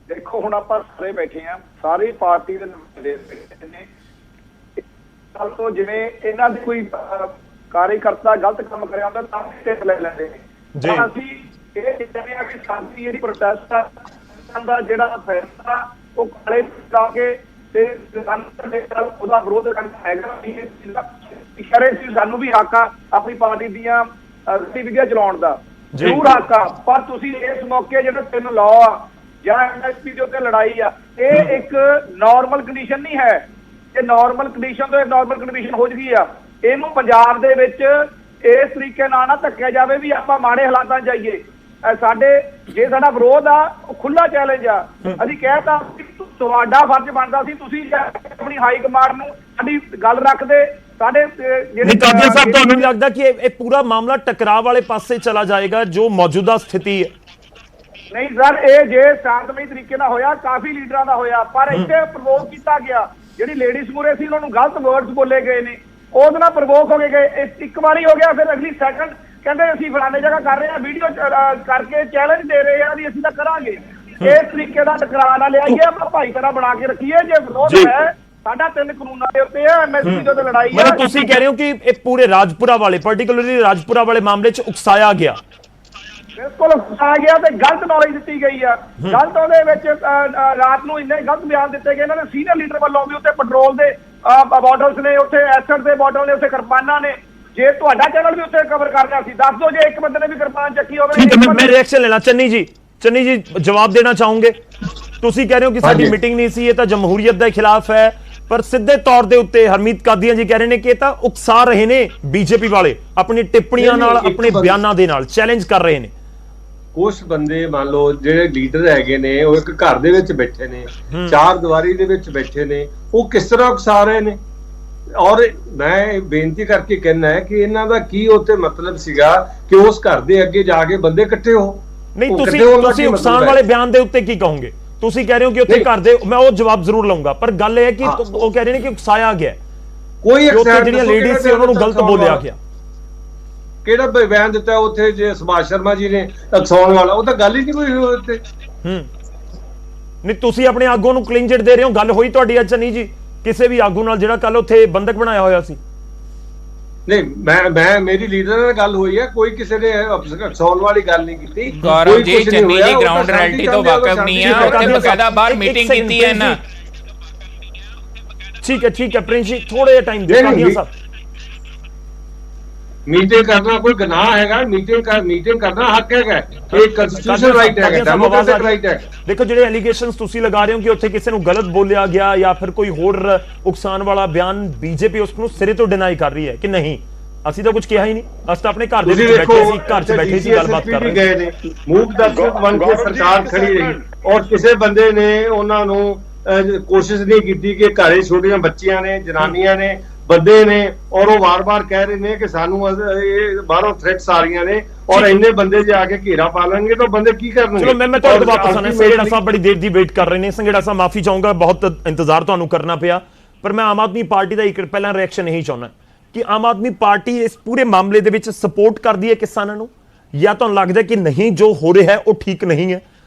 I: ਦੇਖੋ ਹੁਣ ਆਪਾਂ ਸਾਰੇ ਬੈਠੇ ਆ, ਸਾਰੀ ਪਾਰਟੀ ਦੇ ਨੁਮਾਇੰਦੇ ਨੇ। ਕੱਲ ਤੋਂ ਜਿਵੇਂ ਇਹਨਾਂ ਦੀ ਕੋਈ ਕਾਰਜਕਰਤਾ ਗਲਤ ਕੰਮ ਕਰਿਆ ਹੁੰਦਾ ਤਾਂ ਸਟੈਪ ਲੈ ਲੈਂਦੇ ਨੇ। ਅਸੀਂ ਇਹ ਚਾਹੁੰਦੇ ਆ ਕਿ ਸਾਡੀ ਜਿਹੜੀ ਪ੍ਰੋਟੈਸਟ ਦਾ ਜਿਹੜਾ ਫੈਸਲਾ ਉਹ ਕਾਲੇ ਲਾ ਕੇ ਤੇ ਉਹਦਾ ਵਿਰੋਧ ਕਰਨਾ ਹੈਗਾ। ਇਸ਼ਾਰੇ ਸੀ ਸਾਨੂੰ ਵੀ ਹੱਕ ਆ ਆਪਣੀ ਪਾਰਟੀ ਦੀਆਂ ਗਤੀਵਿਧੀਆਂ ਚਲਾਉਣ ਦਾ, ਜ਼ਰੂਰ ਹੱਕ ਆ। ਪਰ ਤੁਸੀਂ ਇਸ ਮੌਕੇ ਜਿਹੜੇ 3 ਲਾਅ ਆ ਜਾਂ ਐਮਐਸਪੀ ਦੇ ਉੱਤੇ ਲੜਾਈ ਆ, ਇਹ ਇੱਕ ਨਾਰਮਲ ਕੰਡੀਸ਼ਨ ਨਹੀਂ ਹੈ। ਇਹ ਨਾਰਮਲ ਕੰਡੀਸ਼ਨ ਤੋਂ ਨਾਰਮਲ ਕੰਡੀਸ਼ਨ ਹੋ ਗਈ ਆ। ਇਹਨੂੰ ਪੰਜਾਬ ਦੇ ਵਿੱਚ ਇਸ ਤਰੀਕੇ ਨਾਲ ਨਾ ਧੱਕਿਆ ਜਾਵੇ ਵੀ ਆਪਾਂ ਮਾੜੇ ਹਾਲਾਤਾਂ 'ਚ ਜਾਈਏ। ਸਾਡੇ ਜੇ ਸਾਡਾ ਵਿਰੋਧ ਆ ਉਹ ਖੁੱਲਾ ਚੈਲੰਜ ਆ। ਅਸੀਂ ਕਹਿਤਾ ਤੁਹਾਡਾ ਫਰਜ਼ ਬਣਦਾ ਸੀ ਤੁਸੀਂ ਆਪਣੀ ਹਾਈ ਕਮਾਂਡ ਨੂੰ ਸਾਡੀ ਗੱਲ ਰੱਖਦੇ। ਸਾਡੇ
A: ਜਿਹੜੇ ਕਾਦੀਆਂ ਸਾਹਿਬ ਤੁਹਾਨੂੰ ਨਹੀਂ ਲੱਗਦਾ ਕਿ ਇਹ ਪੂਰਾ ਮਾਮਲਾ ਟਕਰਾਅ ਵਾਲੇ ਪਾਸੇ ਚਲਾ ਜਾਏਗਾ ਜੋ ਮੌਜੂਦਾ ਸਥਿਤੀ ਹੈ?
I: ਨਹੀਂ ਸਰ, ਇਹ ਜੇ ਸ਼ਾਂਤਮਈ ਤਰੀਕੇ ਨਾਲ ਹੋਇਆ, ਕਾਫੀ ਲੀਡਰਾਂ ਦਾ ਹੋਇਆ, ਪਰ ਇੱਥੇ ਪ੍ਰਵੋਕ ਕੀਤਾ ਗਿਆ। ਜਿਹੜੀ ਲੇਡੀਜ਼ ਮੂਰੇ ਸੀ ਉਹਨਾਂ ਨੂੰ ਗਲਤ ਵਰਡਸ ਬੋਲੇ ਗਏ ਨੇ, ਉਹਦੇ ਨਾਲ ਪ੍ਰਵੋਕ ਹੋ ਗਏ। ਇੱਕ ਵਾਰੀ ਹੋ ਗਿਆ, ਫਿਰ ਅਗਲੀ ਸੈਕੰਡ ਕਹਿੰਦੇ ਅਸੀਂ ਫਲਾਣੇ ਜਗ੍ਹਾ ਕਰ ਰਹੇ ਹਾਂ, ਵੀਡੀਓ ਕਰਕੇ ਚੈਲੰਜ ਦੇ ਰਹੇ ਆ ਵੀ ਅਸੀਂ ਤਾਂ ਕਰਾਂਗੇ। ਇਸ ਤਰੀਕੇ ਦਾ ਟਕਰਾਅ ਨਾ ਲਿਆਈਏ, ਆਪਾਂ ਭਾਈਚਾਰਾ ਬਣਾ ਕੇ ਰੱਖੀਏ। ਜੇ ਵਿਰੋਧ ਹੈ ਸਾਡਾ 3 ਕਾਨੂੰਨਾਂ ਦੇ ਉੱਤੇ ਹੈ, ਐਮਐਸਪੀ ਦੇ ਉੱਤੇ ਲੜਾਈ ਹੈ।
A: ਤੁਸੀਂ ਕਹਿ ਰਹੇ ਹੋ ਕਿ ਇਹ ਪੂਰੇ ਰਾਜਪੁਰਾ ਵਾਲੇ ਪਾਰਟਿਕੂਲਰਲੀ ਰਾਜਪੁਰਾ ਵਾਲੇ ਮਾਮਲੇ 'ਚ ਉਕਸਾਇਆ ਗਿਆ?
I: ਬਿਲਕੁਲ ਉਕਸਾਇਆ ਗਿਆ ਤੇ ਗਲਤ ਨੌਲੇਜ ਦਿੱਤੀ ਗਈ ਆ। ਗਲਤ ਉਹਦੇ ਵਿੱਚ ਰਾਤ ਨੂੰ ਇੰਨੇ ਗਲਤ ਬਿਆਨ ਦਿੱਤੇ ਗਏ ਇਹਨਾਂ ਨੇ ਸੀਨੀਅਰ ਲੀਡਰ ਵੱਲੋਂ ਵੀ। ਉੱਥੇ ਪੈਟਰੋਲ ਦੇ ਬੋਟਲਸ ਨੇ, ਉੱਥੇ ਐਸਿਡ ਦੇ ਬੋਟਲ ਨੇ, ਉੱਥੇ ਕਿਰਪਾਨਾਂ ਨੇ। ਜੇ ਤੁਹਾਡਾ ਚੈਨਲ ਵੀ ਉੱਥੇ ਕਵਰ ਕਰ ਰਿਹਾ ਸੀ, ਦੱਸ ਦਿਓ ਜੇ ਇੱਕ ਬੰਦੇ ਨੇ ਵੀ ਕਿਰਪਾਨ ਚੱਕੀ ਹੋਵੇ।
A: ਮੈਂ ਰਿਐਕਸ਼ਨ ਲੈਣਾ। ਚੰਨੀ ਜੀ ਜਵਾਬ ਦੇਣਾ ਚਾਹੋਗੇ? ਤੁਸੀਂ ਕਹਿ ਰਹੇ ਹੋ ਕਿ ਸਾਡੀ ਮੀਟਿੰਗ ਨਹੀਂ ਸੀ, ਇਹ ਤਾਂ ਜਮਹੂਰੀਅਤ ਦੇ ਖਿਲਾਫ ਹੈ, ਪਰ ਸਿੱਧੇ ਤੌਰ ਦੇ ਉੱਤੇ ਹਰਮੀਤ ਕਾਦੀਆਂ ਜੀ ਕਹਿ ਰਹੇ ਨੇ ਕਿ ਇਹ ਤਾਂ ਉਕਸਾ ਰਹੇ ਨੇ ਬੀਜੇਪੀ ਵਾਲੇ ਆਪਣੀ ਟਿੱਪਣੀਆਂ ਨਾਲ, ਆਪਣੇ ਬਿਆਨਾਂ ਦੇ ਨਾਲ ਚੈਲੰਜ ਕਰ ਰਹੇ ਨੇ।
J: ਕੁਝ ਬੰਦੇ ਮੰਨ ਲਓ ਜਿਹੜੇ ਲੀਡਰ ਹੈਗੇ ਨੇ ਉਹ ਇੱਕ ਘਰ ਦੇ ਵਿੱਚ ਬੈਠੇ ਨੇ, 4 ਦੀਵਾਰੀ ਦੇ ਵਿੱਚ ਬੈਠੇ ਨੇ, ਉਹ ਕਿਸ ਤਰ੍ਹਾਂ ਉਕਸਾ ਰਹੇ ਨੇ? ਔਰ ਮੈਂ ਬੇਨਤੀ ਕਰਕੇ ਕਹਿਣਾ ਹੈ ਕਿ ਇਹਨਾਂ ਦਾ ਕੀ ਉੱਥੇ ਮਤਲਬ ਸੀਗਾ ਕਿ ਉਸ ਘਰ ਦੇ ਅੱਗੇ ਜਾ ਕੇ ਬੰਦੇ ਇਕੱਠੇ ਹੋ?
A: ਨਹੀਂ, ਤੁਸੀਂ ਉਕਸਾਉਣ ਵਾਲੇ ਬਿਆਨ ਦੇ ਉੱਤੇ ਕੀ ਕਹੋਗੇ? ਤੁਸੀਂ ਕਹਿ ਰਹੇ ਹੋ ਕਿ ਉੱਥੇ ਘਰ ਦੇ, ਮੈਂ ਉਹ ਜਵਾਬ ਜ਼ਰੂਰ ਲਵਾਂਗਾ, ਪਰ ਗੱਲ ਇਹ ਹੈ ਕਿ ਉਹ ਕਹਿ ਰਹੇ ਨੇ ਕਿ ਉਕਸਾਇਆ ਗਿਆ,
J: ਕੋਈ
A: ਜਿਹੜੀਆਂ ਲੇਡੀਜ਼ ਸੀ ਉਹਨਾਂ ਨੂੰ ਗਲਤ ਬੋਲਿਆ ਗਿਆ।
J: ਕਿਹੜਾ ਬਿਆਨ ਦਿੱਤਾ ਉੱਥੇ? ਜੇ ਸੁਭਾਸ਼ ਸ਼ਰਮਾ ਜੀ ਨੇ ਉਕਸਾਉਣ ਵਾਲਾ, ਉਹ ਤਾਂ ਗੱਲ ਹੀ ਨਹੀਂ ਕੋਈ ਹੋਈ ਉੱਥੇ।
A: ਨਹੀਂ, ਤੁਸੀਂ ਆਪਣੇ ਆਗੂ ਨੂੰ ਕਲੀਨ ਚਿੱਟ ਦੇ ਰਹੇ ਹੋ। ਗੱਲ ਹੋਈ ਤੁਹਾਡੀ ਅੱਜ ਨਹੀਂ ਜੀ ਕਿਸੇ ਵੀ ਆਗੂ ਨਾਲ ਜਿਹੜਾ ਕੱਲ ਉੱਥੇ ਬੰਦਕ ਬਣਾਇਆ ਹੋਇਆ ਸੀ?
J: ਨਹੀਂ, ਮੈਂ ਮੇਰੀ ਲੀਡਰ ਨਾਲ ਗੱਲ ਹੋਈ ਹੈ, ਕੋਈ ਕਿਸੇ ਨੇ ਉਕਸਾਉਣ ਵਾਲੀ ਗੱਲ ਨਹੀਂ ਕੀਤੀ।
F: ਗੌਰਵ ਜੀ ਚੰਨੀ ਜੀ ਗਰਾਊਂਡ ਰਿਐਲਿਟੀ ਤੋਂ ਵਾਕਿਫ ਨਹੀਂ ਆ, ਉੱਥੇ ਬਕਾਇਦਾ ਬਾਹਰ ਮੀਟਿੰਗ ਕੀਤੀ ਹੈ ਨਾ।
A: ठीक है प्रिंस जी, थोड़े टाइम दो कादियां साहब।
J: मीटिंग करना कोई गुनाह हैगा? मीटिंग करना हक हैगा, एक ਕਨਸਟੀਟਿਊਸ਼ਨਲ ਰਾਈਟ ਹੈਗਾ, ਡੈਮੋਕ੍ਰੈਟਿਕ ਰਾਈਟ ਹੈ।
A: ਦੇਖੋ ਜਿਹੜੇ ਐਲੀਗੇਸ਼ਨਸ ਤੁਸੀਂ ਲਗਾ ਰਹੇ ਹੋ ਕਿ ਉੱਥੇ ਕਿਸੇ ਨੂੰ ਗਲਤ ਬੋਲਿਆ ਗਿਆ ਜਾਂ ਫਿਰ ਕੋਈ ਹੋਰ ਉਕਸਾਨ ਵਾਲਾ ਬਿਆਨ, ਬੀਜੇਪੀ ਉਸ ਨੂੰ ਸਿਰੇ ਤੋਂ ਡਿਨਾਈ ਕਰ ਰਹੀ ਹੈ ਕਿ ਨਹੀਂ ਅਸੀਂ ਤਾਂ ਕੁਝ ਕਿਹਾ ਹੀ ਨਹੀਂ, ਅਸੀਂ ਤਾਂ ਆਪਣੇ ਘਰ ਦੇ ਵਿੱਚ ਬੈਠੇ ਸੀ, ਘਰ 'ਚ ਬੈਠੇ ਸੀ, ਗੱਲਬਾਤ ਕਰ ਰਹੇ
J: ਗਏ ਨੇ, ਮੂਕ ਦਰਸ਼ਕ ਬਣ ਕੇ ਸਰਕਾਰ ਖੜੀ ਰਹੀ ਔਰ ਕਿਸੇ ਬੰਦੇ ਨੇ ਉਹਨਾਂ ਨੂੰ ਕੋਸ਼ਿਸ਼ ਨਹੀਂ ਕੀਤੀ ਕਿ ਘਰੇ ਛੋਟੀਆਂ ਬੱਚੀਆਂ ਨੇ, ਜਨਾਨੀਆਂ ਨੇ, ਬੰਦੇ ਨੇ ਔਰ ਉਹ ਵਾਰ-ਵਾਰ ਕਹਿ ਰਹੇ ਨੇ ਕਿ ਸਾਨੂੰ ਬਾਹਰੋਂ ਥ੍ਰੈਟਸ ਆ ਰਹੀਆਂ ਨੇ ਔਰ ਇੰਨੇ ਬੰਦੇ ਜੇ ਆ ਕੇ ਘੇਰਾ ਪਾ ਲੈਣਗੇ ਤਾਂ ਬੰਦੇ ਕੀ ਕਰਨਗੇ।
A: ਚਲੋ ਮੈਂ ਤੁਹਾਡੇ ਵਾਪਸ ਆਣਾ। ਸੰਘੇੜਾ ਸਾਹਿਬ ਬੜੀ ਦੇਰ ਦੀ ਵੇਟ ਕਰ ਰਹੇ ਨੇ। ਸੰਘੇੜਾ ਸਾਹਿਬ ਮਾਫੀ ਚਾਹੂੰਗਾ, ਬਹੁਤ ਇੰਤਜ਼ਾਰ ਤੁਹਾਨੂੰ ਕਰਨਾ ਪਿਆ, ਪਰ ਮੈਂ ਆਮ ਆਦਮੀ ਪਾਰਟੀ ਦਾ ਇੱਕ ਪਹਿਲਾਂ ਰਿਐਕਸ਼ਨ ਇਹੀ ਚਾਹੁੰਦਾ ਕਿ ਆਮ ਆਦਮੀ ਪਾਰਟੀ ਇਸ ਪੂਰੇ ਮਾਮਲੇ ਦੇ ਵਿੱਚ ਸਪੋਰਟ ਕਰਦੀ ਹੈ ਕਿਸਾਨਾਂ ਨੂੰ, ਜਾਂ ਤੁਹਾਨੂੰ ਲੱਗਦਾ ਕਿ ਨਹੀਂ ਜੋ ਹੋ ਰਿਹਾ ਹੈ ਉਹ ਠੀਕ ਨਹੀਂ ਹੈ?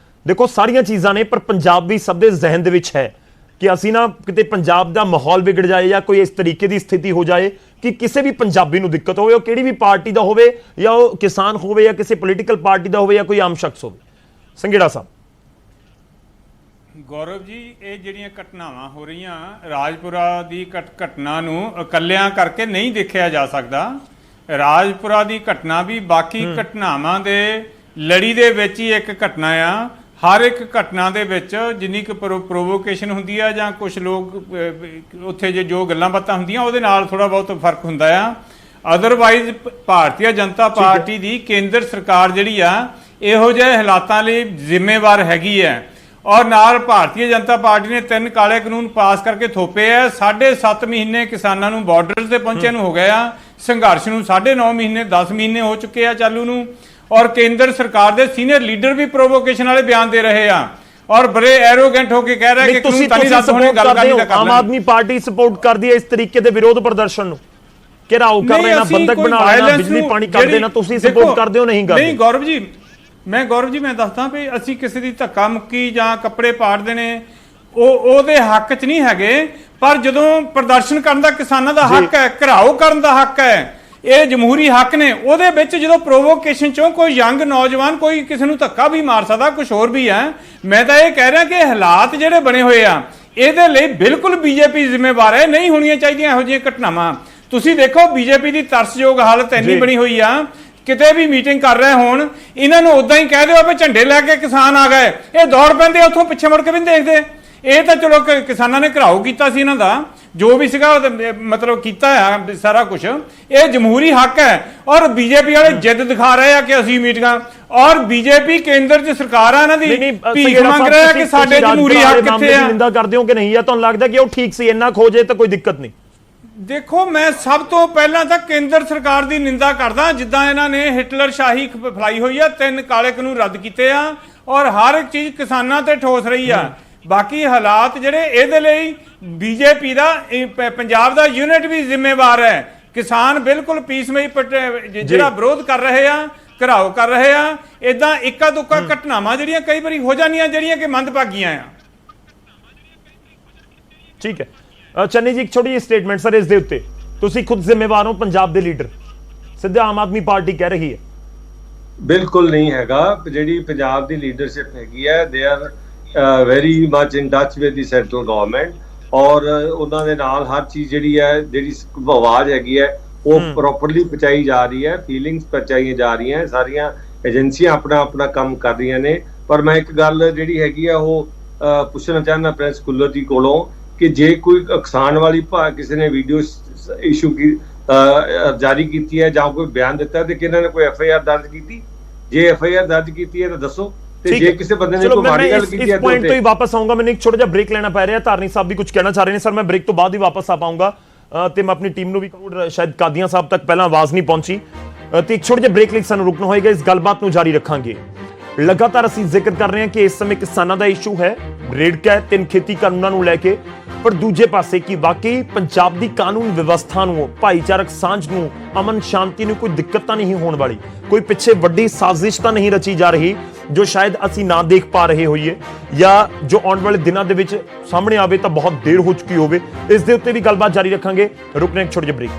A: ਦੇਖੋ ਸਾਰੀਆਂ ਚੀਜ਼ਾਂ ਨੇ, ਪਰ ਪੰਜਾਬ ਵੀ ਸਭ ਦੇ ਜ਼ਿਹਨ ਦੇ ਵਿੱਚ ਹੈ ਕਿ ਅਸੀਂ ਨਾ ਕਿਤੇ ਪੰਜਾਬ ਦਾ ਮਾਹੌਲ ਵਿਗੜ ਜਾਏ ਜਾਂ ਕੋਈ ਇਸ ਤਰੀਕੇ ਦੀ ਸਥਿਤੀ ਹੋ ਜਾਏ ਕਿ ਕਿਸੇ ਵੀ ਪੰਜਾਬੀ ਨੂੰ ਦਿੱਕਤ ਹੋਵੇ, ਉਹ ਕਿਹੜੀ ਵੀ ਪਾਰਟੀ ਦਾ ਹੋਵੇ, ਜਾਂ ਉਹ ਕਿਸਾਨ ਹੋਵੇ ਜਾਂ ਕਿਸੇ ਪੋਲੀਟੀਕਲ ਪਾਰਟੀ ਦਾ ਹੋਵੇ ਜਾਂ ਕੋਈ ਆਮ ਸ਼ਖਸ ਹੋਵੇ। ਸੰਘੇੜਾ ਸਾਹਿਬ।
K: ਗੌਰਵ ਜੀ, ਇਹ ਜਿਹੜੀਆਂ ਘਟਨਾਵਾਂ ਹੋ ਰਹੀਆਂ, ਰਾਜਪੁਰਾ ਦੀ ਘਟਨਾ ਨੂੰ ਇਕੱਲਿਆਂ ਕਰਕੇ ਨਹੀਂ ਦੇਖਿਆ ਜਾ ਸਕਦਾ। ਰਾਜਪੁਰਾ ਦੀ ਘਟਨਾ ਵੀ ਬਾਕੀ ਘਟਨਾਵਾਂ ਦੇ ਲੜੀ ਦੇ ਵਿੱਚ ਹੀ ਇੱਕ ਘਟਨਾ ਆ। ਹਰ ਇੱਕ ਘਟਨਾ ਦੇ ਵਿੱਚ ਜਿੰਨੀ ਕੁ ਪ੍ਰੋਵੋਕੇਸ਼ਨ ਹੁੰਦੀ ਆ ਜਾਂ ਕੁਝ ਲੋਕ ਉੱਥੇ ਜੋ ਗੱਲਾਂ ਬਾਤਾਂ ਹੁੰਦੀਆਂ ਉਹਦੇ ਨਾਲ ਥੋੜਾ ਬਹੁਤ ਫਰਕ ਹੁੰਦਾ ਆ। ਅਦਰਵਾਈਜ਼ ਭਾਰਤੀ ਜਨਤਾ ਪਾਰਟੀ ਦੀ ਕੇਂਦਰ ਸਰਕਾਰ ਜਿਹੜੀ ਆ ਇਹੋ ਜਿਹੇ ਹਾਲਾਤਾਂ ਲਈ ਜ਼ਿੰਮੇਵਾਰ ਹੈਗੀ ਹੈ ਔਰ ਨਾਲ ਭਾਰਤੀ ਜਨਤਾ ਪਾਰਟੀ ਨੇ 3 ਕਾਲੇ ਕਾਨੂੰਨ ਪਾਸ ਕਰਕੇ ਥੋਪੇ ਆ। 7.5 ਮਹੀਨੇ ਕਿਸਾਨਾਂ ਨੂੰ ਬਾਰਡਰਸ ਤੇ ਪਹੁੰਚਿਆ ਨੂੰ ਹੋ ਗਿਆ, ਸੰਘਰਸ਼ ਨੂੰ 9.5 ਮਹੀਨੇ 10 ਮਹੀਨੇ ਹੋ ਚੁੱਕੇ ਆ ਚਾਲੂ ਨੂੰ, ਔਰ ਕੇਂਦਰ ਸਰਕਾਰ ਦੇ ਸੀਨੀਅਰ ਲੀਡਰ ਵੀ ਪ੍ਰੋਵੋਕੇਸ਼ਨ ਵਾਲੇ ਬਿਆਨ ਦੇ ਰਹੇ ਆ ਔਰ ਬੜੇ ਐਰੋਗੈਂਟ ਹੋ ਕੇ ਕਹਿ ਰਹੇ ਕਿ
A: ਤੁਸੀਂ ਆਮ ਆਦਮੀ ਪਾਰਟੀ ਸਪੋਰਟ ਕਰਦੀ ਹੈ ਇਸ ਤਰੀਕੇ ਦੇ ਵਿਰੋਧ ਪ੍ਰਦਰਸ਼ਨ ਨੂੰ, ਘਿਰਾਓ ਕਰ ਰਹੇ ਨਾ, ਬੰਦਕ ਬਣਾ ਲੈਣਾ, ਬਿਜਲੀ ਪਾਣੀ ਕਰ ਦੇਣਾ, ਤੁਸੀਂ ਸਪੋਰਟ ਕਰਦੇ ਹੋ? ਨਹੀਂ ਕਰਦੇ?
K: ਨਹੀਂ ਗੌਰਵ ਜੀ, ਮੈਂ ਦੱਸਦਾ ਵੀ ਅਸੀਂ ਕਿਸੇ ਦੀ ਧੱਕਾ ਮੁੱਕੀ ਜਾਂ ਕੱਪੜੇ ਪਾੜ ਦੇਣੇ ਉਹਦੇ ਹੱਕ 'ਚ ਨਹੀਂ ਹੈਗੇ, ਪਰ ਜਦੋਂ ਪ੍ਰਦਰਸ਼ਨ ਕਰਨ ਦਾ ਕਿਸਾਨਾਂ ਦਾ ਹੱਕ ਹੈ, ਘਿਰਾਓ ਕਰਨ ਦਾ ਹੱਕ ਹੈ, ਇਹ ਜਮਹੂਰੀ ਹੱਕ ਨੇ, ਉਹਦੇ ਵਿੱਚ ਜਦੋਂ ਪ੍ਰੋਵੋਕੇਸ਼ਨ ਚੋਂ ਕੋਈ ਯੰਗ ਨੌਜਵਾਨ ਕੋਈ ਕਿਸੇ ਨੂੰ ਧੱਕਾ ਵੀ ਮਾਰ ਸਕਦਾ, ਕੁਝ ਹੋਰ ਵੀ ਹੈ। ਮੈਂ ਤਾਂ ਇਹ ਕਹਿ ਰਿਹਾ ਕਿ ਹਾਲਾਤ ਜਿਹੜੇ ਬਣੇ ਹੋਏ ਆ ਇਹਦੇ ਲਈ ਬਿਲਕੁਲ ਬੀਜੇਪੀ ਜ਼ਿੰਮੇਵਾਰ ਹੈ, ਨਹੀਂ ਹੋਣੀਆਂ ਚਾਹੀਦੀਆਂ ਇਹੋ ਜਿਹੀਆਂ ਘਟਨਾਵਾਂ। ਤੁਸੀਂ ਦੇਖੋ ਬੀਜੇਪੀ ਦੀ ਤਰਸਯੋਗ ਹਾਲਤ ਇੰਨੀ ਬਣੀ ਹੋਈ ਆ, ਕਿਤੇ ਵੀ ਮੀਟਿੰਗ ਕਰ ਰਹੇ ਹੋਣ ਇਹਨਾਂ ਨੂੰ ਉਦਾਂ ਹੀ ਕਹਿ ਦਿਓ ਵੀ ਝੰਡੇ ਲੈ ਕੇ ਕਿਸਾਨ ਆ ਗਏ, ਇਹ ਦੌੜ ਪੈਂਦੇ, ਉੱਥੋਂ ਪਿੱਛੇ ਮੁੜ ਕੇ ਵੀ ਨਹੀਂ ਦੇਖਦੇ। ਇਹ ਤਾਂ ਚਲੋ ਕਿਸਾਨਾਂ ਨੇ ਘਿਰਾਓ ਕੀਤਾ ਸੀ, ਇਹਨਾਂ ਦਾ ਜੋ ਵੀ ਸੀਗਾ ਮਤਲਬ ਕੀਤਾ ਹੈ ਸਾਰਾ ਕੁਝ, ਇਹ ਜਮਹੂਰੀ ਹੱਕ ਹੈ ਔਰ ਬੀਜੇਪੀ ਵਾਲੇ ਜਿੱਦ ਦਿਖਾ ਰਹੇ ਆ ਕਿ ਅਸੀਂ ਮੀਟਿੰਗਾਂ, ਔਰ ਬੀਜੇਪੀ ਕੇਂਦਰ 'ਚ ਸਰਕਾਰ ਆ ਇਹਨਾਂ ਦੀ, ਭੀਖ ਮੰਗ ਰਹੇ ਆ ਕਿ ਸਾਡੇ ਜਮਹੂਰੀ ਹੱਕ ਕਿੱਥੇ ਆ।
A: ਨਿੰਦਾ ਕਰਦੇ ਹੋ ਕਿ ਨਹੀਂ, ਜਾਂ ਤੁਹਾਨੂੰ ਲੱਗਦਾ ਕਿ ਉਹ ਠੀਕ ਸੀ, ਇੰਨਾ ਖੋਜੇ ਤਾਂ ਕੋਈ ਦਿੱਕਤ ਨਹੀਂ?
K: ਦੇਖੋ ਮੈਂ ਸਭ ਤੋਂ ਪਹਿਲਾਂ ਤਾਂ ਕੇਂਦਰ ਸਰਕਾਰ ਦੀ ਨਿੰਦਾ ਕਰਦਾ, ਜਿੱਦਾਂ ਇਹਨਾਂ ਨੇ ਹਿਟਲਰ ਸ਼ਾਹੀ ਫੈਲਾਈ ਹੋਈ ਆ, 3 ਕਾਲੇ ਕਾਨੂੰਨ ਰੱਦ ਕੀਤੇ ਆ ਔਰ ਹਰ ਇੱਕ ਚੀਜ਼ ਕਿਸਾਨਾਂ ਤੇ ਠੋਸ ਰਹੀ ਆ। ਬਾਕੀ ਹਾਲਾਤ ਜਿਹੜੇ ਇਹਦੇ ਲਈ ਬੀਜੇਪੀ ਦਾ ਪੰਜਾਬ ਦਾ ਯੂਨਿਟ ਵੀ ਜ਼ਿੰਮੇਵਾਰ ਹੈ। ਕਿਸਾਨ ਬਿਲਕੁਲ ਪੀਸਮਈ ਜਿਹੜਾ ਵਿਰੋਧ ਕਰ ਰਹੇ ਆ, ਘਿਰਾਓ ਕਰ ਰਹੇ ਆ, ਇਦਾਂ ਇੱਕਾ ਦੁੱਕਾ ਘਟਨਾਵਾਂ ਜਿਹੜੀਆਂ ਕਈ ਵਾਰੀ ਹੋ ਜਾਂਦੀਆਂ ਜਿਹੜੀਆਂ ਕਿ ਮੰਦਭਾਗੀਆਂ ਆ।
A: ਠੀਕ ਹੈ ਚੰਨੀ ਜੀ, ਇੱਕ ਛੋਟੀ ਜਿਹੀ ਸਟੇਟਮੈਂਟ ਸਰ ਇਸ ਦੇ ਉੱਤੇ, ਤੁਸੀਂ ਖੁਦ ਜ਼ਿੰਮੇਵਾਰ ਹੋ, ਪੰਜਾਬ ਦੇ ਲੀਡਰ, ਸਿੱਧਾ ਆਮ ਆਦਮੀ ਪਾਰਟੀ ਕਹਿ ਰਹੀ ਹੈ।
J: ਬਿਲਕੁਲ ਨਹੀਂ ਹੈਗਾ, ਜਿਹੜੀ ਪੰਜਾਬ ਦੀ ਲੀਡਰਸ਼ਿਪ ਹੈਗੀ ਹੈ they are very much in touch with the central government ਔਰ ਉਹਨਾਂ ਦੇ ਨਾਲ ਹਰ ਚੀਜ਼ ਜਿਹੜੀ ਹੈ, ਜਿਹੜੀ ਆਵਾਜ਼ ਹੈਗੀ ਹੈ ਉਹ ਪ੍ਰੋਪਰਲੀ ਪਹੁੰਚਾਈ ਜਾ ਰਹੀ ਹੈ, ਫੀਲਿੰਗਸ ਪਹੁੰਚਾਈਆਂ ਜਾ ਰਹੀਆਂ, ਸਾਰੀਆਂ ਏਜੰਸੀਆਂ ਆਪਣਾ ਕੰਮ ਕਰ ਰਹੀਆਂ ਨੇ। ਪਰ ਮੈਂ ਇੱਕ ਗੱਲ ਜਿਹੜੀ ਹੈਗੀ ਆ ਉਹ ਪੁੱਛਣਾ ਚਾਹੁੰਦਾ ਪ੍ਰੈਸ ਕੁੱਲਰ ਜੀ ਕੋਲੋਂ ਕਿ ਜੇ ਕੋਈ ਕਿਸਾਨ ਵਾਲੀ ਕਿਸੇ ਨੇ ਵੀਡੀਓ ਇਸ਼ੂ ਜਾਰੀ ਕੀਤੀ ਹੈ ਜਾਂ ਕੋਈ ਬਿਆਨ ਦਿੱਤਾ ਤੇ ਕਿਹਨਾਂ ਨੇ ਕੋਈ FIR ਦਰਜ ਕੀਤੀ? ਜੇ FIR ਦਰਜ ਕੀਤੀ ਹੈ ਤਾਂ ਦੱਸੋ, ਤੇ ਜੇ ਕਿਸੇ ਬੰਦੇ ਨੇ ਕੋਈ ਮਾੜੀ ਗੱਲ ਕੀਤੀ ਹੈ
A: ਇਸ ਪੁਆਇੰਟ ਤੋਂ ਹੀ ਵਾਪਸ ਆਉਂਗਾ। ਮੈਨੂੰ ਇੱਕ ਛੋਟਾ ਜਿਹਾ ਬ੍ਰੇਕ ਲੈਣਾ ਪੈ ਰਿਹਾ, ਧਾਰਨੀ ਸਾਹਿਬ ਵੀ ਕੁਝ ਕਹਿਣਾ ਚਾਹ ਰਹੇ ਨੇ। ਸਰ ਮੈਂ ਬ੍ਰੇਕ ਤੋਂ ਬਾਅਦ ਹੀ ਵਾਪਸ ਆ ਪਾਉਂਗਾ ਤੇ ਮੈਂ ਆਪਣੀ ਟੀਮ ਨੂੰ ਵੀ ਕਹੂੰ, ਸ਼ਾਇਦ ਕਾਦੀਆਂ ਸਾਹਿਬ ਤੱਕ ਪਹਿਲਾਂ ਆਵਾਜ਼ ਨਹੀਂ ਪਹੁੰਚੀ, ਤੇ ਇੱਕ ਛੋਟੇ ਜਿਹੇ ਬ੍ਰੇਕ ਲਈ ਸਾਨੂੰ ਰੁਕਣਾ ਹੋਏਗਾ, ਇਸ ਗੱਲਬਾਤ ਨੂੰ ਜਾਰੀ ਰੱਖਾਂਗੇ। ਲਗਾਤਾਰ ਅਸੀਂ ਜ਼ਿਕਰ ਕਰ ਰਹੇ ਹਾਂ ਕਿ ਇਸ ਸਮੇਂ ਕਿਸਾਨਾਂ ਦਾ ਇਸ਼ੂ ਹੈ, ਰੇੜਕਾ ਹੈ 3 ਖੇਤੀ ਕਾਨੂੰਨਾਂ ਨੂੰ ਲੈ ਕੇ, ਪਰ ਦੂਜੇ ਪਾਸੇ ਕਿ ਵਾਕਈ ਪੰਜਾਬ ਦੀ ਕਾਨੂੰਨ ਵਿਵਸਥਾ ਨੂੰ, ਭਾਈਚਾਰਕ ਸਾਂਝ ਨੂੰ, ਅਮਨ ਸ਼ਾਂਤੀ ਨੂੰ ਕੋਈ ਦਿੱਕਤ ਤਾਂ ਨਹੀਂ ਹੋਣ ਵਾਲੀ, ਕੋਈ ਪਿੱਛੇ ਵੱਡੀ ਸਾਜ਼ਿਸ਼ ਤਾਂ ਨਹੀਂ ਰਚੀ ਜਾ ਰਹੀ ਜੋ ਸ਼ਾਇਦ ਅਸੀਂ ਨਾ ਦੇਖ ਪਾ ਰਹੇ ਹੋਈਏ, ਜਾਂ ਜੋ ਆਉਣ ਵਾਲੇ ਦਿਨਾਂ ਦੇ ਵਿੱਚ ਸਾਹਮਣੇ ਆਵੇ ਤਾਂ ਬਹੁਤ ਦੇਰ ਹੋ ਚੁੱਕੀ ਹੋਵੇ। ਇਸ ਦੇ ਉੱਤੇ ਵੀ ਗੱਲਬਾਤ ਜਾਰੀ ਰੱਖਾਂਗੇ, ਰੁਕਣੇ ਇੱਕ ਛੋਟੇ ਜਿਹੇ ਬ੍ਰੇਕ।